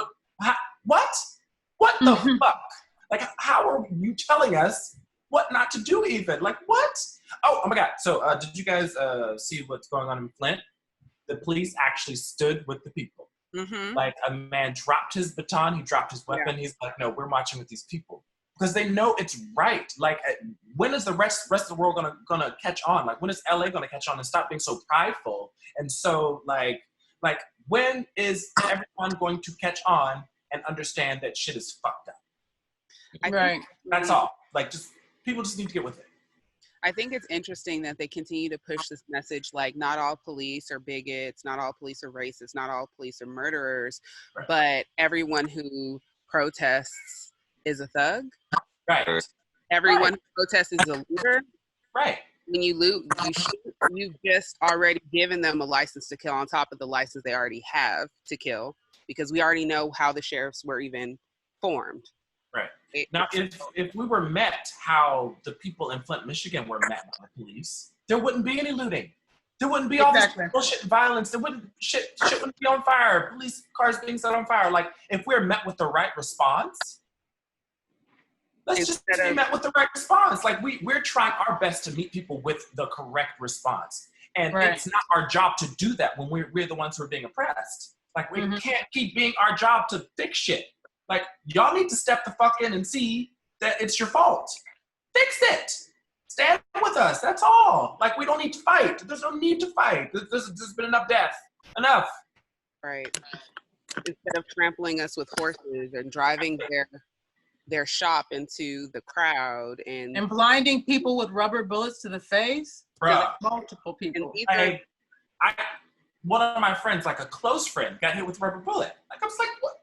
the fuck? Like, how are you telling us what not to do even? Like, what? Oh my God. So did you guys see what's going on in Flint? The police actually stood with the people. Like, a man dropped his baton, he dropped his weapon. He's like, no, we're marching with these people. Because they know it's right. Like, when is the rest of the world gonna catch on? Like, when is LA gonna catch on and stop being so prideful? And so, like when is everyone going to catch on and understand that shit is fucked up? Right. That's all. Like, people just need to get with it. I think it's interesting that they continue to push this message like not all police are bigots, not all police are racist, not all police are murderers, but everyone who protests is a thug. Right. Everyone who protests is a looter. Right. When you loot, you shoot, you've just already given them a license to kill on top of the license they already have to kill, because we already know how the sheriffs were even formed. Right. Now, if we were met how the people in Flint, Michigan were met by the police, there wouldn't be any looting. There wouldn't be all this bullshit and violence. There wouldn't shit wouldn't be on fire. Police cars being set on fire. Like, if we're met with the right response, let's just be met with the right response. Like, we're trying our best to meet people with the correct response. And it's not our job to do that when we're the ones who are being oppressed. Like, we can't keep being our job to fix shit. Like, y'all need to step the fuck in and see that it's your fault. Fix it. Stand with us. That's all. Like, we don't need to fight. There's no need to fight. There's been enough death. Enough. Right. Instead of trampling us with horses and driving their shop into the crowd and blinding people with rubber bullets to the face. Bruh. Multiple people. One of my friends, like a close friend, got hit with a rubber bullet. Like, I was like, what?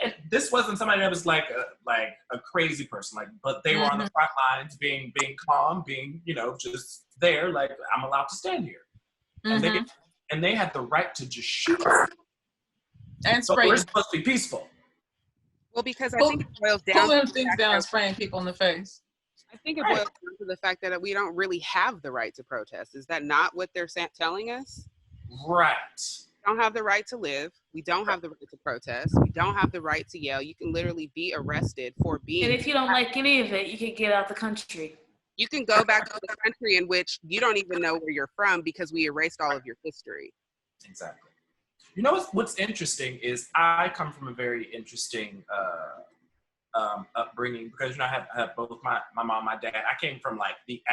And this wasn't somebody that was like a crazy person, like, but they were on the front lines, being calm, being, just there, like, I'm allowed to stand here, and they had the right to just shoot and spray. But we're supposed to be peaceful. Well, because I think it boils down to things down, spraying people in the face. I think it boils down to the fact that we don't really have the right to protest. Is that not what they're telling us? Right. We don't have the right to live. We don't have the right to protest. We don't have the right to yell. You can literally be arrested for being. And if you don't like any of it, you can get out the country. You can go back to the country in which you don't even know where you're from because we erased all of your history. Exactly. You know what's interesting is I come from a very interesting upbringing, because I have both my mom and my dad. I came from like the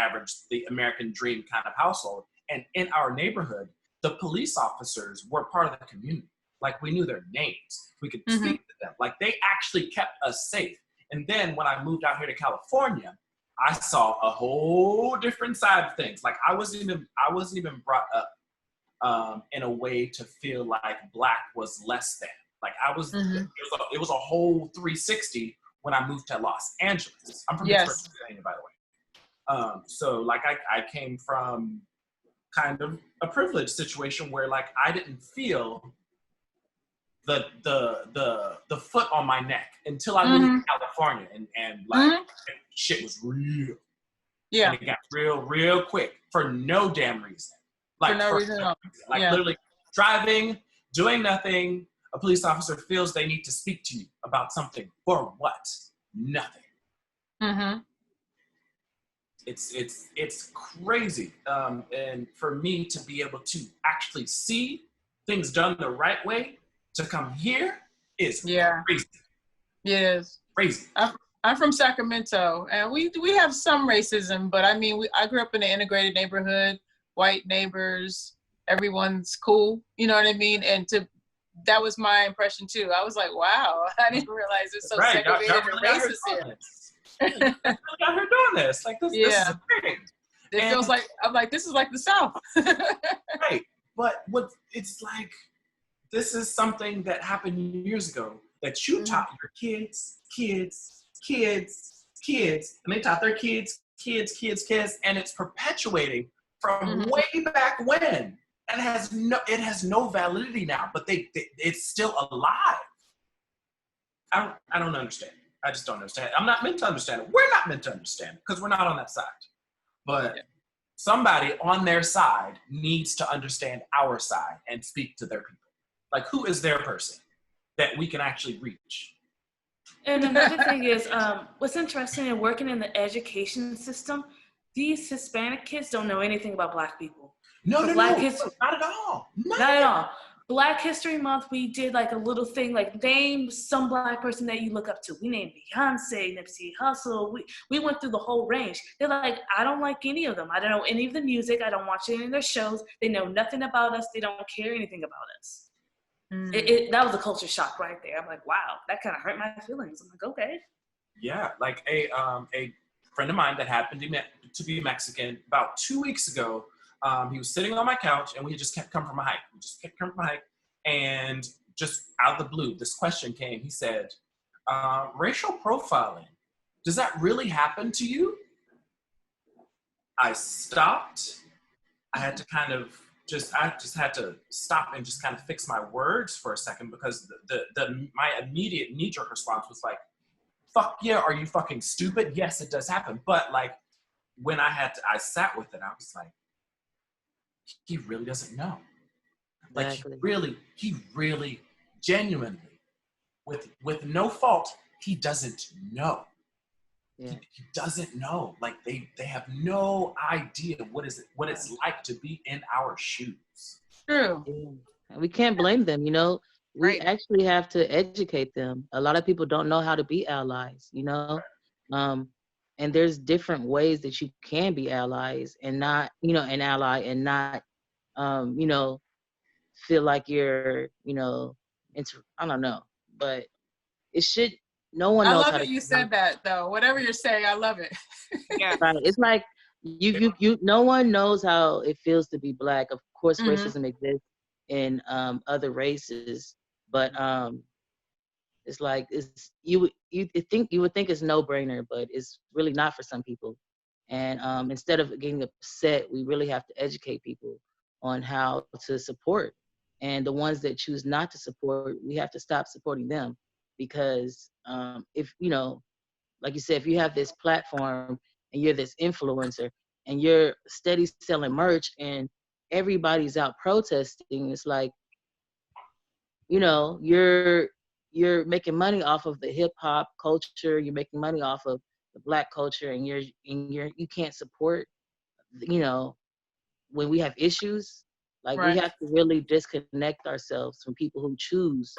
American dream kind of household, and in our neighborhood, the police officers were part of the community. Like, we knew their names. We could speak to them. Like, they actually kept us safe. And then when I moved out here to California, I saw a whole different side of things. Like, I wasn't even brought up in a way to feel like Black was less than. Like, it was a whole 360 when I moved to Los Angeles. I'm from Pittsburgh, Pennsylvania, by the way. So like, I came from kind of a privileged situation where, like, I didn't feel the foot on my neck until I moved to California, and like shit was real. Yeah. And it got real quick for no damn reason. Like, for no reason at all. Like, literally driving, doing nothing. A police officer feels they need to speak to you about something. For what? Nothing. It's crazy. And for me to be able to actually see things done the right way, to come here is crazy. Yes. Crazy. I'm from Sacramento, and we have some racism, but I mean, I grew up in an integrated neighborhood, white neighbors, everyone's cool, you know what I mean? And that was my impression too. I was like, wow, I didn't realize it's so segregated and racist here. Got her doing this. Like, this is great. It feels like, I'm like, this is like the South. Right. But it's like, this is something that happened years ago that you taught your kids, and they taught their kids, and it's perpetuating from way back when. And it has no validity now, but it's still alive. I don't understand. I just don't understand. I'm not meant to understand it. We're not meant to understand it because we're not on that side. But somebody on their side needs to understand our side and speak to their people. Like, who is their person that we can actually reach? And another thing is, what's interesting in working in the education system, these Hispanic kids don't know anything about Black people. No, not at all. Not at all. Black History Month, we did like a little thing, like name some Black person that you look up to. We named Beyonce, Nipsey Hussle. We went through the whole range. They're like, I don't like any of them. I don't know any of the music. I don't watch any of their shows. They know nothing about us. They don't care anything about us. That was a culture shock right there. I'm like, wow, that kind of hurt my feelings. I'm like, okay. Yeah, like a friend of mine that happened to be Mexican. About 2 weeks ago, he was sitting on my couch, and we had just come from a hike. And just out of the blue, this question came. He said, racial profiling, does that really happen to you? I stopped. I just had to stop and just kind of fix my words for a second, because my immediate knee-jerk response was like, fuck yeah, are you fucking stupid? Yes, it does happen. But like, when I sat with it, I was like, he really doesn't know. Like, Exactly. he really genuinely, with no fault, he doesn't know. Yeah. He doesn't know. Like, they have no idea what it's like to be in our shoes. True. Yeah. And we can't blame them, you know. We actually have to educate them. A lot of people don't know how to be allies, you know. And there's different ways that you can be allies and not, you know, an ally and not, you know, feel like you're, you know, I don't know, but it should. No one I knows love how to. that you said that though. Whatever you're saying, I love it. Yeah. Right. It's like you. No one knows how it feels to be Black. Of course, racism exists in other races, but it's like you would think it's no brainer, but it's really not for some people. And instead of getting upset, we really have to educate people on how to support. And the ones that choose not to support, we have to stop supporting them, because if, you know, like you said, if you have this platform and you're this influencer and you're steady selling merch and everybody's out protesting, it's like, you know, you're making money off of the hip hop culture, you're making money off of the Black culture, and you can't support, you know, when we have issues. Like, we have to really disconnect ourselves from people who choose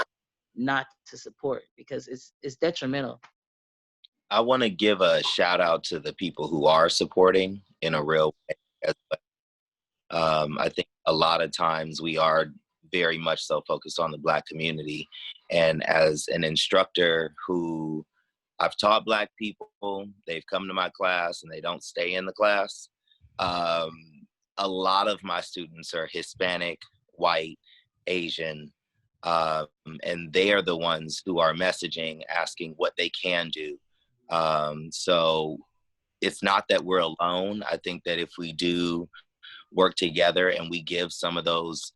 not to support, because it's detrimental. I want to give a shout out to the people who are supporting in a real way as well. I think a lot of times we are very much so focused on the Black community. And as an instructor who I've taught Black people, they've come to my class and they don't stay in the class. A lot of my students are Hispanic, white, Asian, and they are the ones who are messaging, asking what they can do. So it's not that we're alone. I think that if we do work together and we give some of those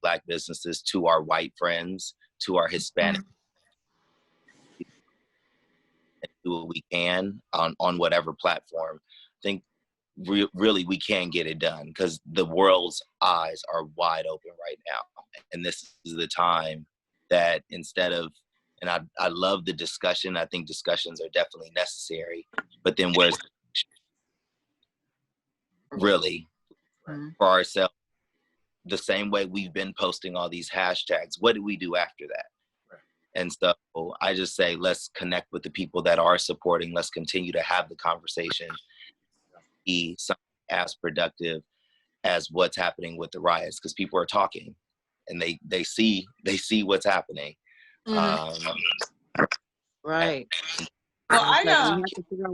Black businesses to our white friends, to our Hispanic, and do what we can on whatever platform, I think really we can get it done, because the world's eyes are wide open right now. And this is the time that instead of, and I love the discussion. I think discussions are definitely necessary, but then where's really for ourselves, the same way we've been posting all these hashtags, what do we do after that? And so I just say, let's connect with the people that are supporting. Let's continue to have the conversation, be something as productive as what's happening with the riots, because people are talking and they see what's happening. Right. Well, I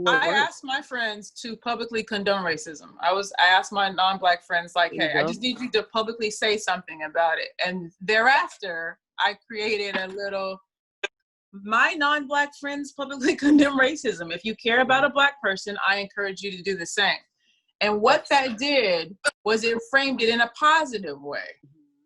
asked my friends to publicly condone racism. I asked my non-Black friends, like, hey, I just need you to publicly say something about it. And thereafter, I created a little, my non-Black friends publicly condemn racism. If you care about a Black person, I encourage you to do the same. And what that did was it framed it in a positive way.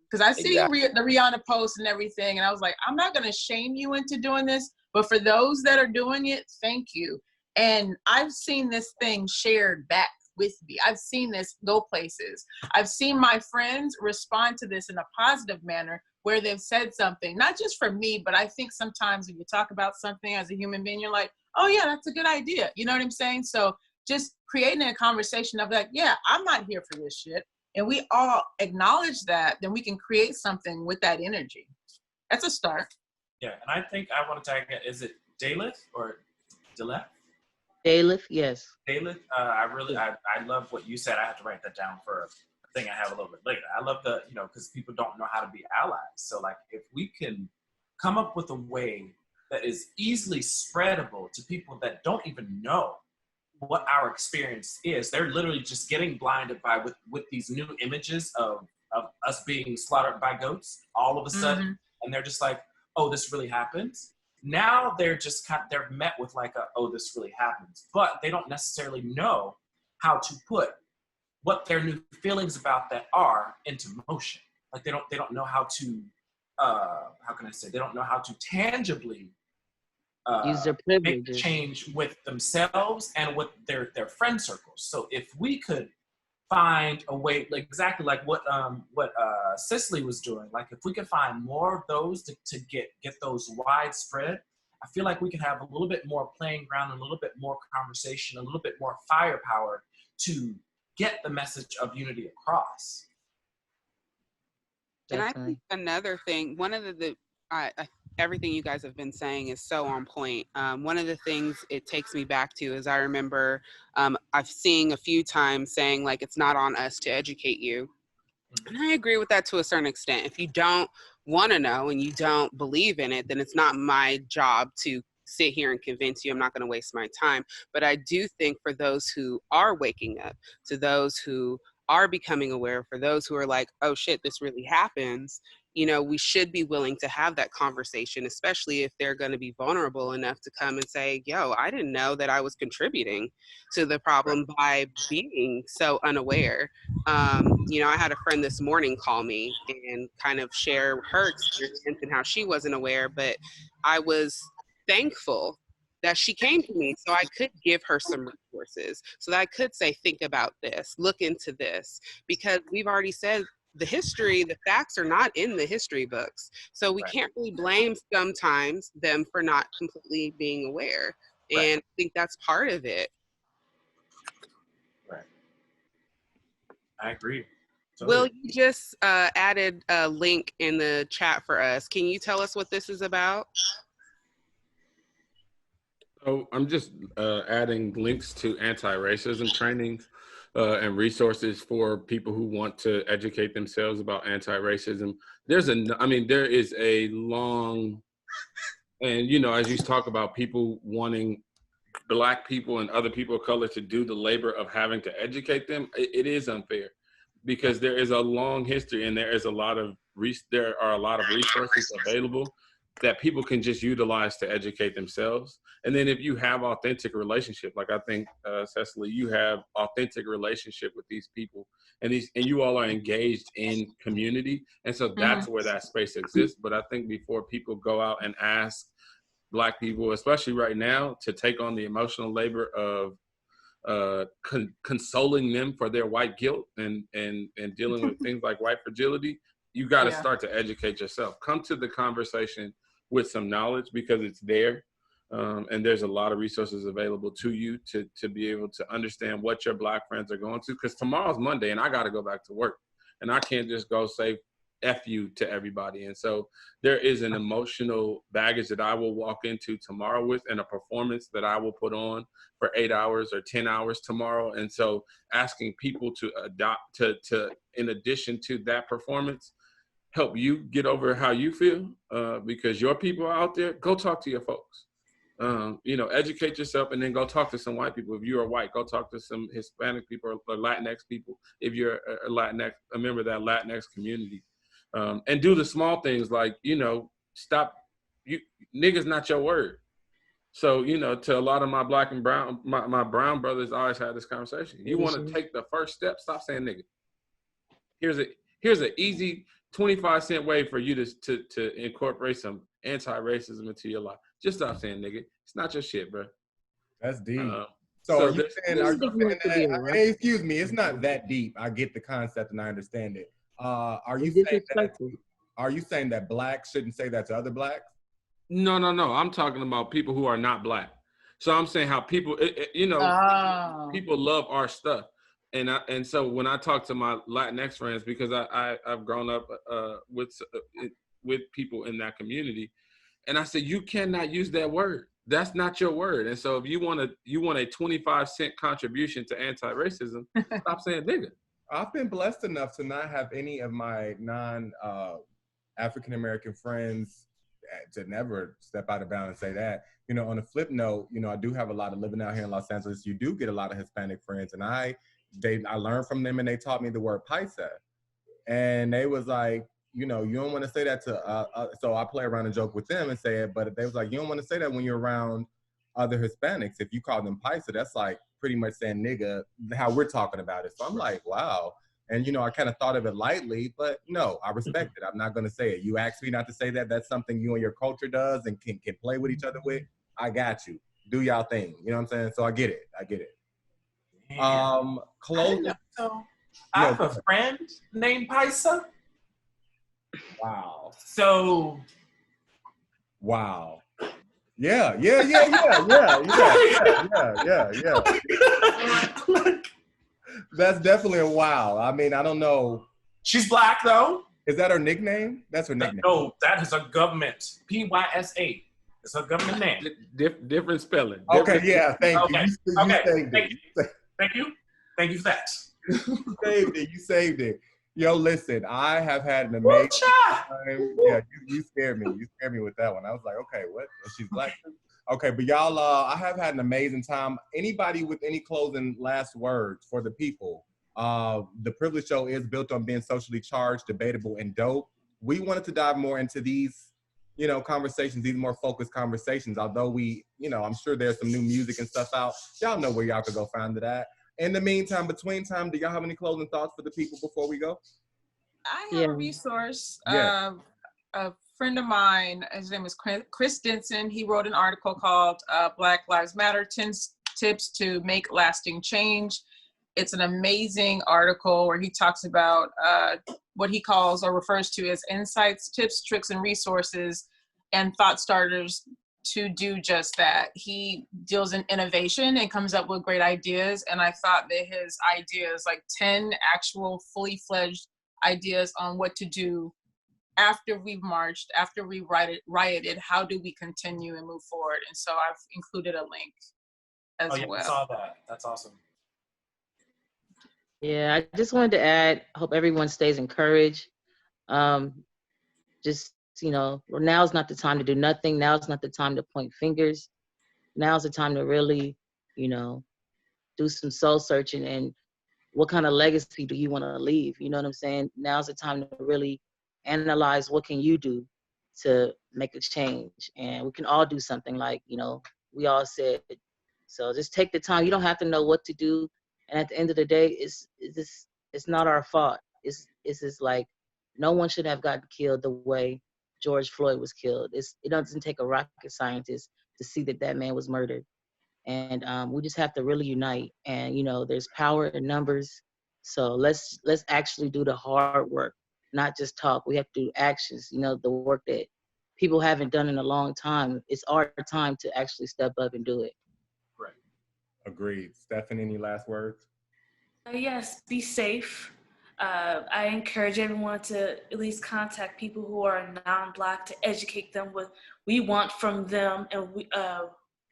Because I see the Rihanna post and everything, and I was like, I'm not going to shame you into doing this, but for those that are doing it, thank you. And I've seen this thing shared back with me. I've seen this go places. I've seen my friends respond to this in a positive manner where they've said something, not just for me, but I think sometimes when you talk about something as a human being, you're like, oh yeah, that's a good idea. You know what I'm saying? So just creating a conversation of like, yeah, I'm not here for this shit. And we all acknowledge that, then we can create something with that energy. That's a start. Yeah, and I think I want to tag it. Is it Daleth or Daleth? Daleth, yes. Daleth. I love what you said. I have to write that down for a thing I have a little bit later. I love the, because people don't know how to be allies. So like, if we can come up with a way that is easily spreadable to people that don't even know what our experience is. They're literally just getting blinded by with these new images of us being slaughtered by goats all of a sudden, and they're just like, oh, this really happens. Now they're just they're met with like oh, this really happens, but they don't necessarily know how to put what their new feelings about that are into motion. Like they don't know how to how can I say, they don't know how to tangibly use their make privileges. change with themselves and with their friend circles. So if we could find a way, like exactly like what Cecily was doing, like if we could find more of those to get those widespread, I feel like we could have a little bit more playing ground, a little bit more conversation, a little bit more firepower to get the message of unity across. And I think another thing, one of everything you guys have been saying is so on point. One of the things it takes me back to is I remember I've seen a few times saying like, it's not on us to educate you. And I agree with that to a certain extent. If you don't want to know and you don't believe in it, then it's not my job to sit here and convince you. I'm not going to waste my time. But I do think for those who are waking up, to those who are becoming aware, for those who are like, oh shit, this really happens, you know, we should be willing to have that conversation, especially if they're going to be vulnerable enough to come and say, yo, I didn't know that I was contributing to the problem by being so unaware. You know, I had a friend this morning call me and kind of share her experience and how she wasn't aware, but I was thankful that she came to me so I could give her some resources, so that I could say, think about this, look into this, because we've already said the history, the facts are not in the history books. So we can't really blame sometimes them for not completely being aware. And I think that's part of it. Right. I agree. Totally. Will, you just added a link in the chat for us. Can you tell us what this is about? Oh, I'm just adding links to anti-racism trainings and resources for people who want to educate themselves about anti-racism. There is a long, and you know, as you talk about people wanting Black people and other people of color to do the labor of having to educate them, it is unfair because there is a long history and there are a lot of resources available that people can just utilize to educate themselves. And then if you have authentic relationship, like I think, Cecily, you have authentic relationship with these people and you all are engaged in community. And so that's where that space exists. But I think before people go out and ask Black people, especially right now, to take on the emotional labor of consoling them for their white guilt and dealing with things like white fragility, you got to start to educate yourself. Come to the conversation with some knowledge because it's there. And there's a lot of resources available to you to be able to understand what your Black friends are going to. Because tomorrow's Monday and I got to go back to work. And I can't just go say F you to everybody. And so there is an emotional baggage that I will walk into tomorrow with and a performance that I will put on for 8 hours or 10 hours tomorrow. And so asking people to adopt to in addition to that performance, help you get over how you feel because your people are out there, go talk to your folks. You know, educate yourself and then go talk to some white people. If you are white, go talk to some Hispanic people or Latinx people. If you're a member of that Latinx community. And do the small things like, you know, stop, nigga's not your word. So, you know, to a lot of my Black and brown, my brown brothers always had this conversation. You want to take the first step, stop saying nigga. Here's an easy 25-cent way for you to incorporate some anti-racism into your life. Just stop saying nigga. It's not your shit, bro. That's deep. So are you saying that, excuse me, it's not that deep. I get the concept and I understand it. Are you saying that Blacks shouldn't say that to other Blacks? No. I'm talking about people who are not Black. So I'm saying how people, people love our stuff. And so when I talk to my Latinx friends, because I've grown up with people in that community, and I said, you cannot use that word. That's not your word. And so if you want a 25-cent contribution to anti-racism, stop saying nigga. I've been blessed enough to not have any of my African-American friends to never step out of bounds and say that. You know, on a flip note, you know, I do have a lot of living out here in Los Angeles. You do get a lot of Hispanic friends, and I learned from them, and they taught me the word paisa, and they was like, you know, you don't want to say that to. So I play around and joke with them and say it, but they was like, you don't want to say that when you're around other Hispanics. If you call them paisa, that's like pretty much saying nigga, how we're talking about it. So I'm like, wow. And, you know, I kind of thought of it lightly, but no, I respect it. I'm not going to say it. You asked me not to say that. That's something you and your culture does and can play with each other with. I got you. Do y'all thing. You know what I'm saying? So I get it. Closing. So I have a friend named Paisa. Wow. So. Wow. Yeah. That's definitely a wow. I mean, I don't know. She's black though. Is that her nickname? That's her nickname. No, that is a government. PYSA. It's a government name. Different spelling. Okay, yeah, thank you. Okay. Thank you for that. You saved it. Yo, listen, I have had an amazing time. Yeah, you scared me. You scared me with that one. I was like, okay, what? She's black. Okay, but y'all, I have had an amazing time. Anybody with any closing last words for the people? The Privilege Show is built on being socially charged, debatable, and dope. We wanted to dive more into these, you know, conversations, these more focused conversations. Although we, you know, I'm sure there's some new music and stuff out. Y'all know where y'all could go find it at. In the meantime, between time, do y'all have any closing thoughts for the people before we go? I have a resource. A friend of mine, his name is Chris Denson. He wrote an article called Black Lives Matter, 10 Tips to Make Lasting Change. It's an amazing article where he talks about what he calls or refers to as insights, tips, tricks, and resources and thought starters to do just that. He deals in innovation and comes up with great ideas. And I thought that his ideas, like 10 actual fully fledged ideas on what to do after we've marched, after we rioted, how do we continue and move forward? And so I've included a link as well. I saw that. That's awesome. Yeah, I just wanted to add, I hope everyone stays encouraged. Just, you know, now's not the time to do nothing. Now's not the time to point fingers. Now's the time to really, you know, do some soul searching and what kind of legacy do you want to leave? You know what I'm saying? Now's the time to really analyze what can you do to make a change. And we can all do something, like, you know, we all said. So just take the time. You don't have to know what to do. And at the end of the day, it's not our fault. It's just like, no one should have gotten killed the way George Floyd was killed. It doesn't take a rocket scientist to see that man was murdered. And we just have to really unite. And, you know, there's power in numbers. So let's actually do the hard work, not just talk. We have to do actions, you know, the work that people haven't done in a long time. It's our time to actually step up and do it. Right. Agreed. Stephanie, any last words? Yes, be safe. I encourage everyone to at least contact people who are non-Black to educate them what we want from them and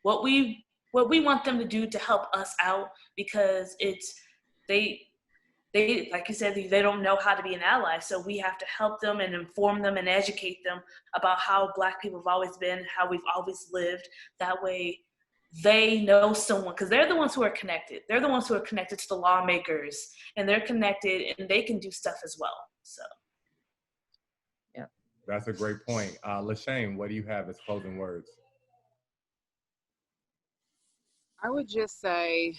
what we want them to do to help us out, because they like you said, they don't know how to be an ally. So we have to help them and inform them and educate them about how Black people have always been, how we've always lived. That way they know someone, because they're the ones who are connected. They're the ones who are connected to the lawmakers, and they're connected and they can do stuff as well. So, yeah. That's a great point. Lashane, what do you have as closing words? I would just say,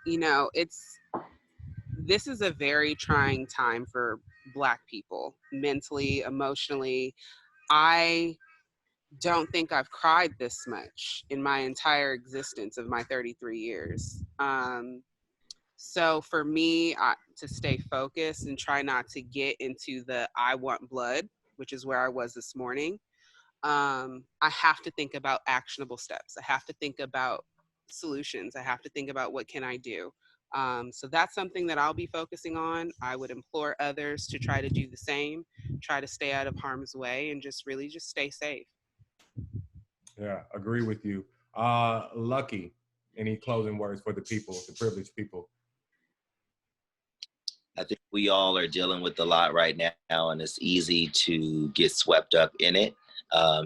you know, this is a very trying time for Black people, mentally, emotionally. I don't think I've cried this much in my entire existence of my 33 years. So for me, to stay focused and try not to get into the I want blood, which is where I was this morning, I have to think about actionable steps. I have to think about solutions. I have to think about what can I do. So that's something that I'll be focusing on. I would implore others to try to do the same, try to stay out of harm's way, and just really just stay safe. Yeah, agree with you. Luckie, any closing words for the people, the privileged people? I think we all are dealing with a lot right now, and it's easy to get swept up in it.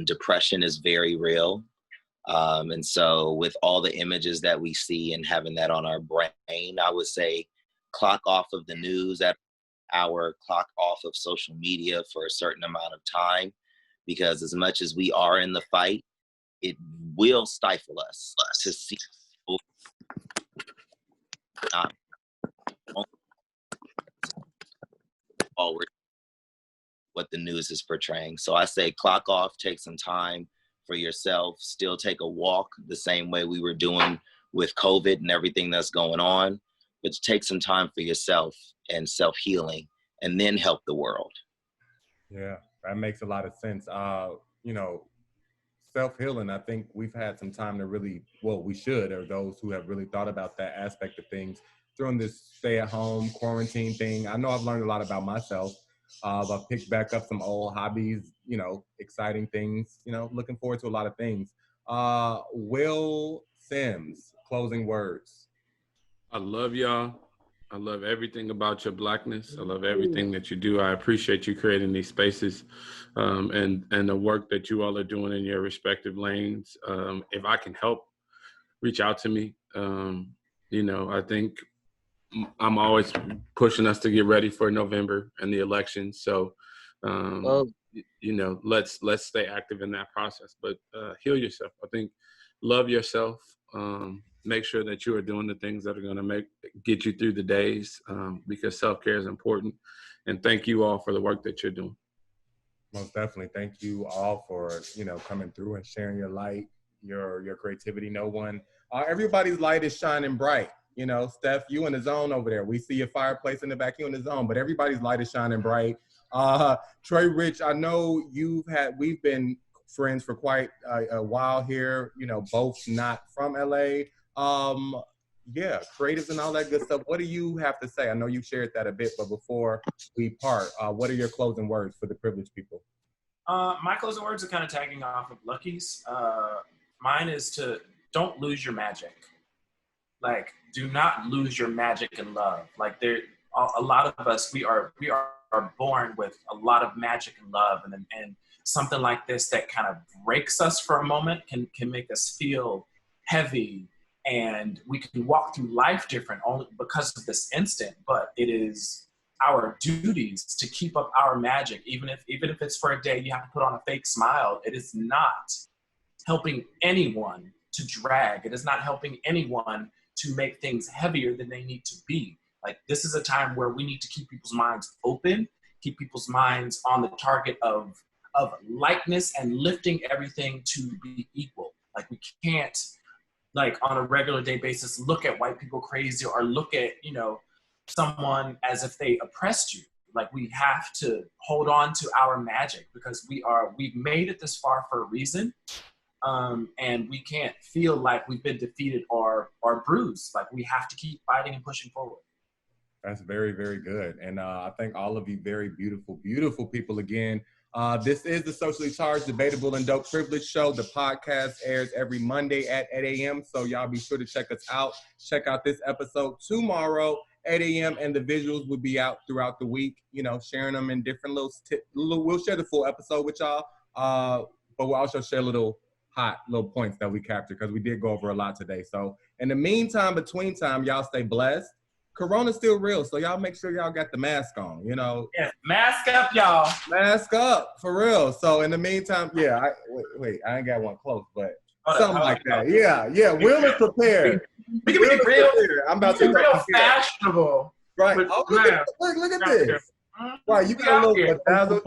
Depression is very real. And so with all the images that we see and having that on our brain, I would say clock off of the news at hour, clock off of social media for a certain amount of time, because as much as we are in the fight, it will stifle us to see not forward what the news is portraying. So I say clock off, take some time for yourself, still take a walk the same way we were doing with COVID and everything that's going on, but take some time for yourself and self-healing, and then help the world. Yeah, that makes a lot of sense. You know, self-healing, I think we've had some time to really, well, we should, or those who have really thought about that aspect of things during this stay-at-home quarantine thing. I know I've learned a lot about myself. I've picked back up some old hobbies, you know, exciting things, you know, looking forward to a lot of things. Will Syms, closing words. I love y'all. I love everything about your Blackness. I love everything that you do. I appreciate you creating these spaces and the work that you all are doing in your respective lanes. If I can help, reach out to me. You know, I think I'm always pushing us to get ready for November and the election. So, you know, let's stay active in that process, but heal yourself. I think love yourself. Make sure that you are doing the things that are going to get you through the days, because self-care is important. And thank you all for the work that you're doing. Most definitely. Thank you all for, you know, coming through and sharing your light, your creativity. Everybody's light is shining bright. You know, Steph, you in the zone over there. We see your fireplace in the back, you in the zone, but everybody's light is shining bright. Trey, Rich, I know we've been friends for quite a while here, you know, both not from LA. Yeah, creatives and all that good stuff. What do you have to say? I know you shared that a bit, but before we part, what are your closing words for the privileged people? My closing words are kind of tagging off of Luckie's. Mine is to don't lose your magic. Like, do not lose your magic and love. Like, a lot of us, we are born with a lot of magic and love, and something like this that kind of breaks us for a moment can make us feel heavy, and we can walk through life different only because of this instant. But it is our duties to keep up our magic, even if it's for a day. You have to put on a fake smile. It is not helping anyone to drag. It is not helping anyone to make things heavier than they need to be. Like, this is a time where we need to keep people's minds open, keep people's minds on the target of likeness and lifting everything to be equal. Like, we can't, like, on a regular day basis, look at white people crazy or look at, you know, someone as if they oppressed you. Like, we have to hold on to our magic because we've made it this far for a reason. And we can't feel like we've been defeated or bruised. Like, we have to keep fighting and pushing forward. That's very, very good. And I thank all of you very beautiful, beautiful people again. This is the Socially Charged, Debatable and Dope Privilege Show. The podcast airs every Monday at 8 a.m. So y'all be sure to check us out. Check out this episode tomorrow, 8 a.m. And the visuals will be out throughout the week, you know, sharing them in different we'll share the full episode with y'all. But we'll also share little points that we captured because we did go over a lot today. So in the meantime, between time, y'all stay blessed. Corona's still real, so y'all make sure y'all got the mask on, you know. Yeah, mask up, y'all. Mask up, for real. So in the meantime, yeah, wait, I ain't got one close, but something like that. Yeah, Will is prepared. We can be real. I'm about to be real fashionable. Right. Oh, look at this. Right, you got a little bedazzled.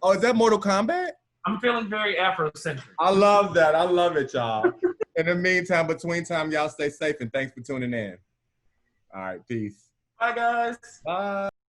Oh, is that Mortal Kombat? I'm feeling very Afrocentric. I love that. I love it, y'all. In the meantime, between time, y'all stay safe and thanks for tuning in. All right, peace. Bye, guys. Bye.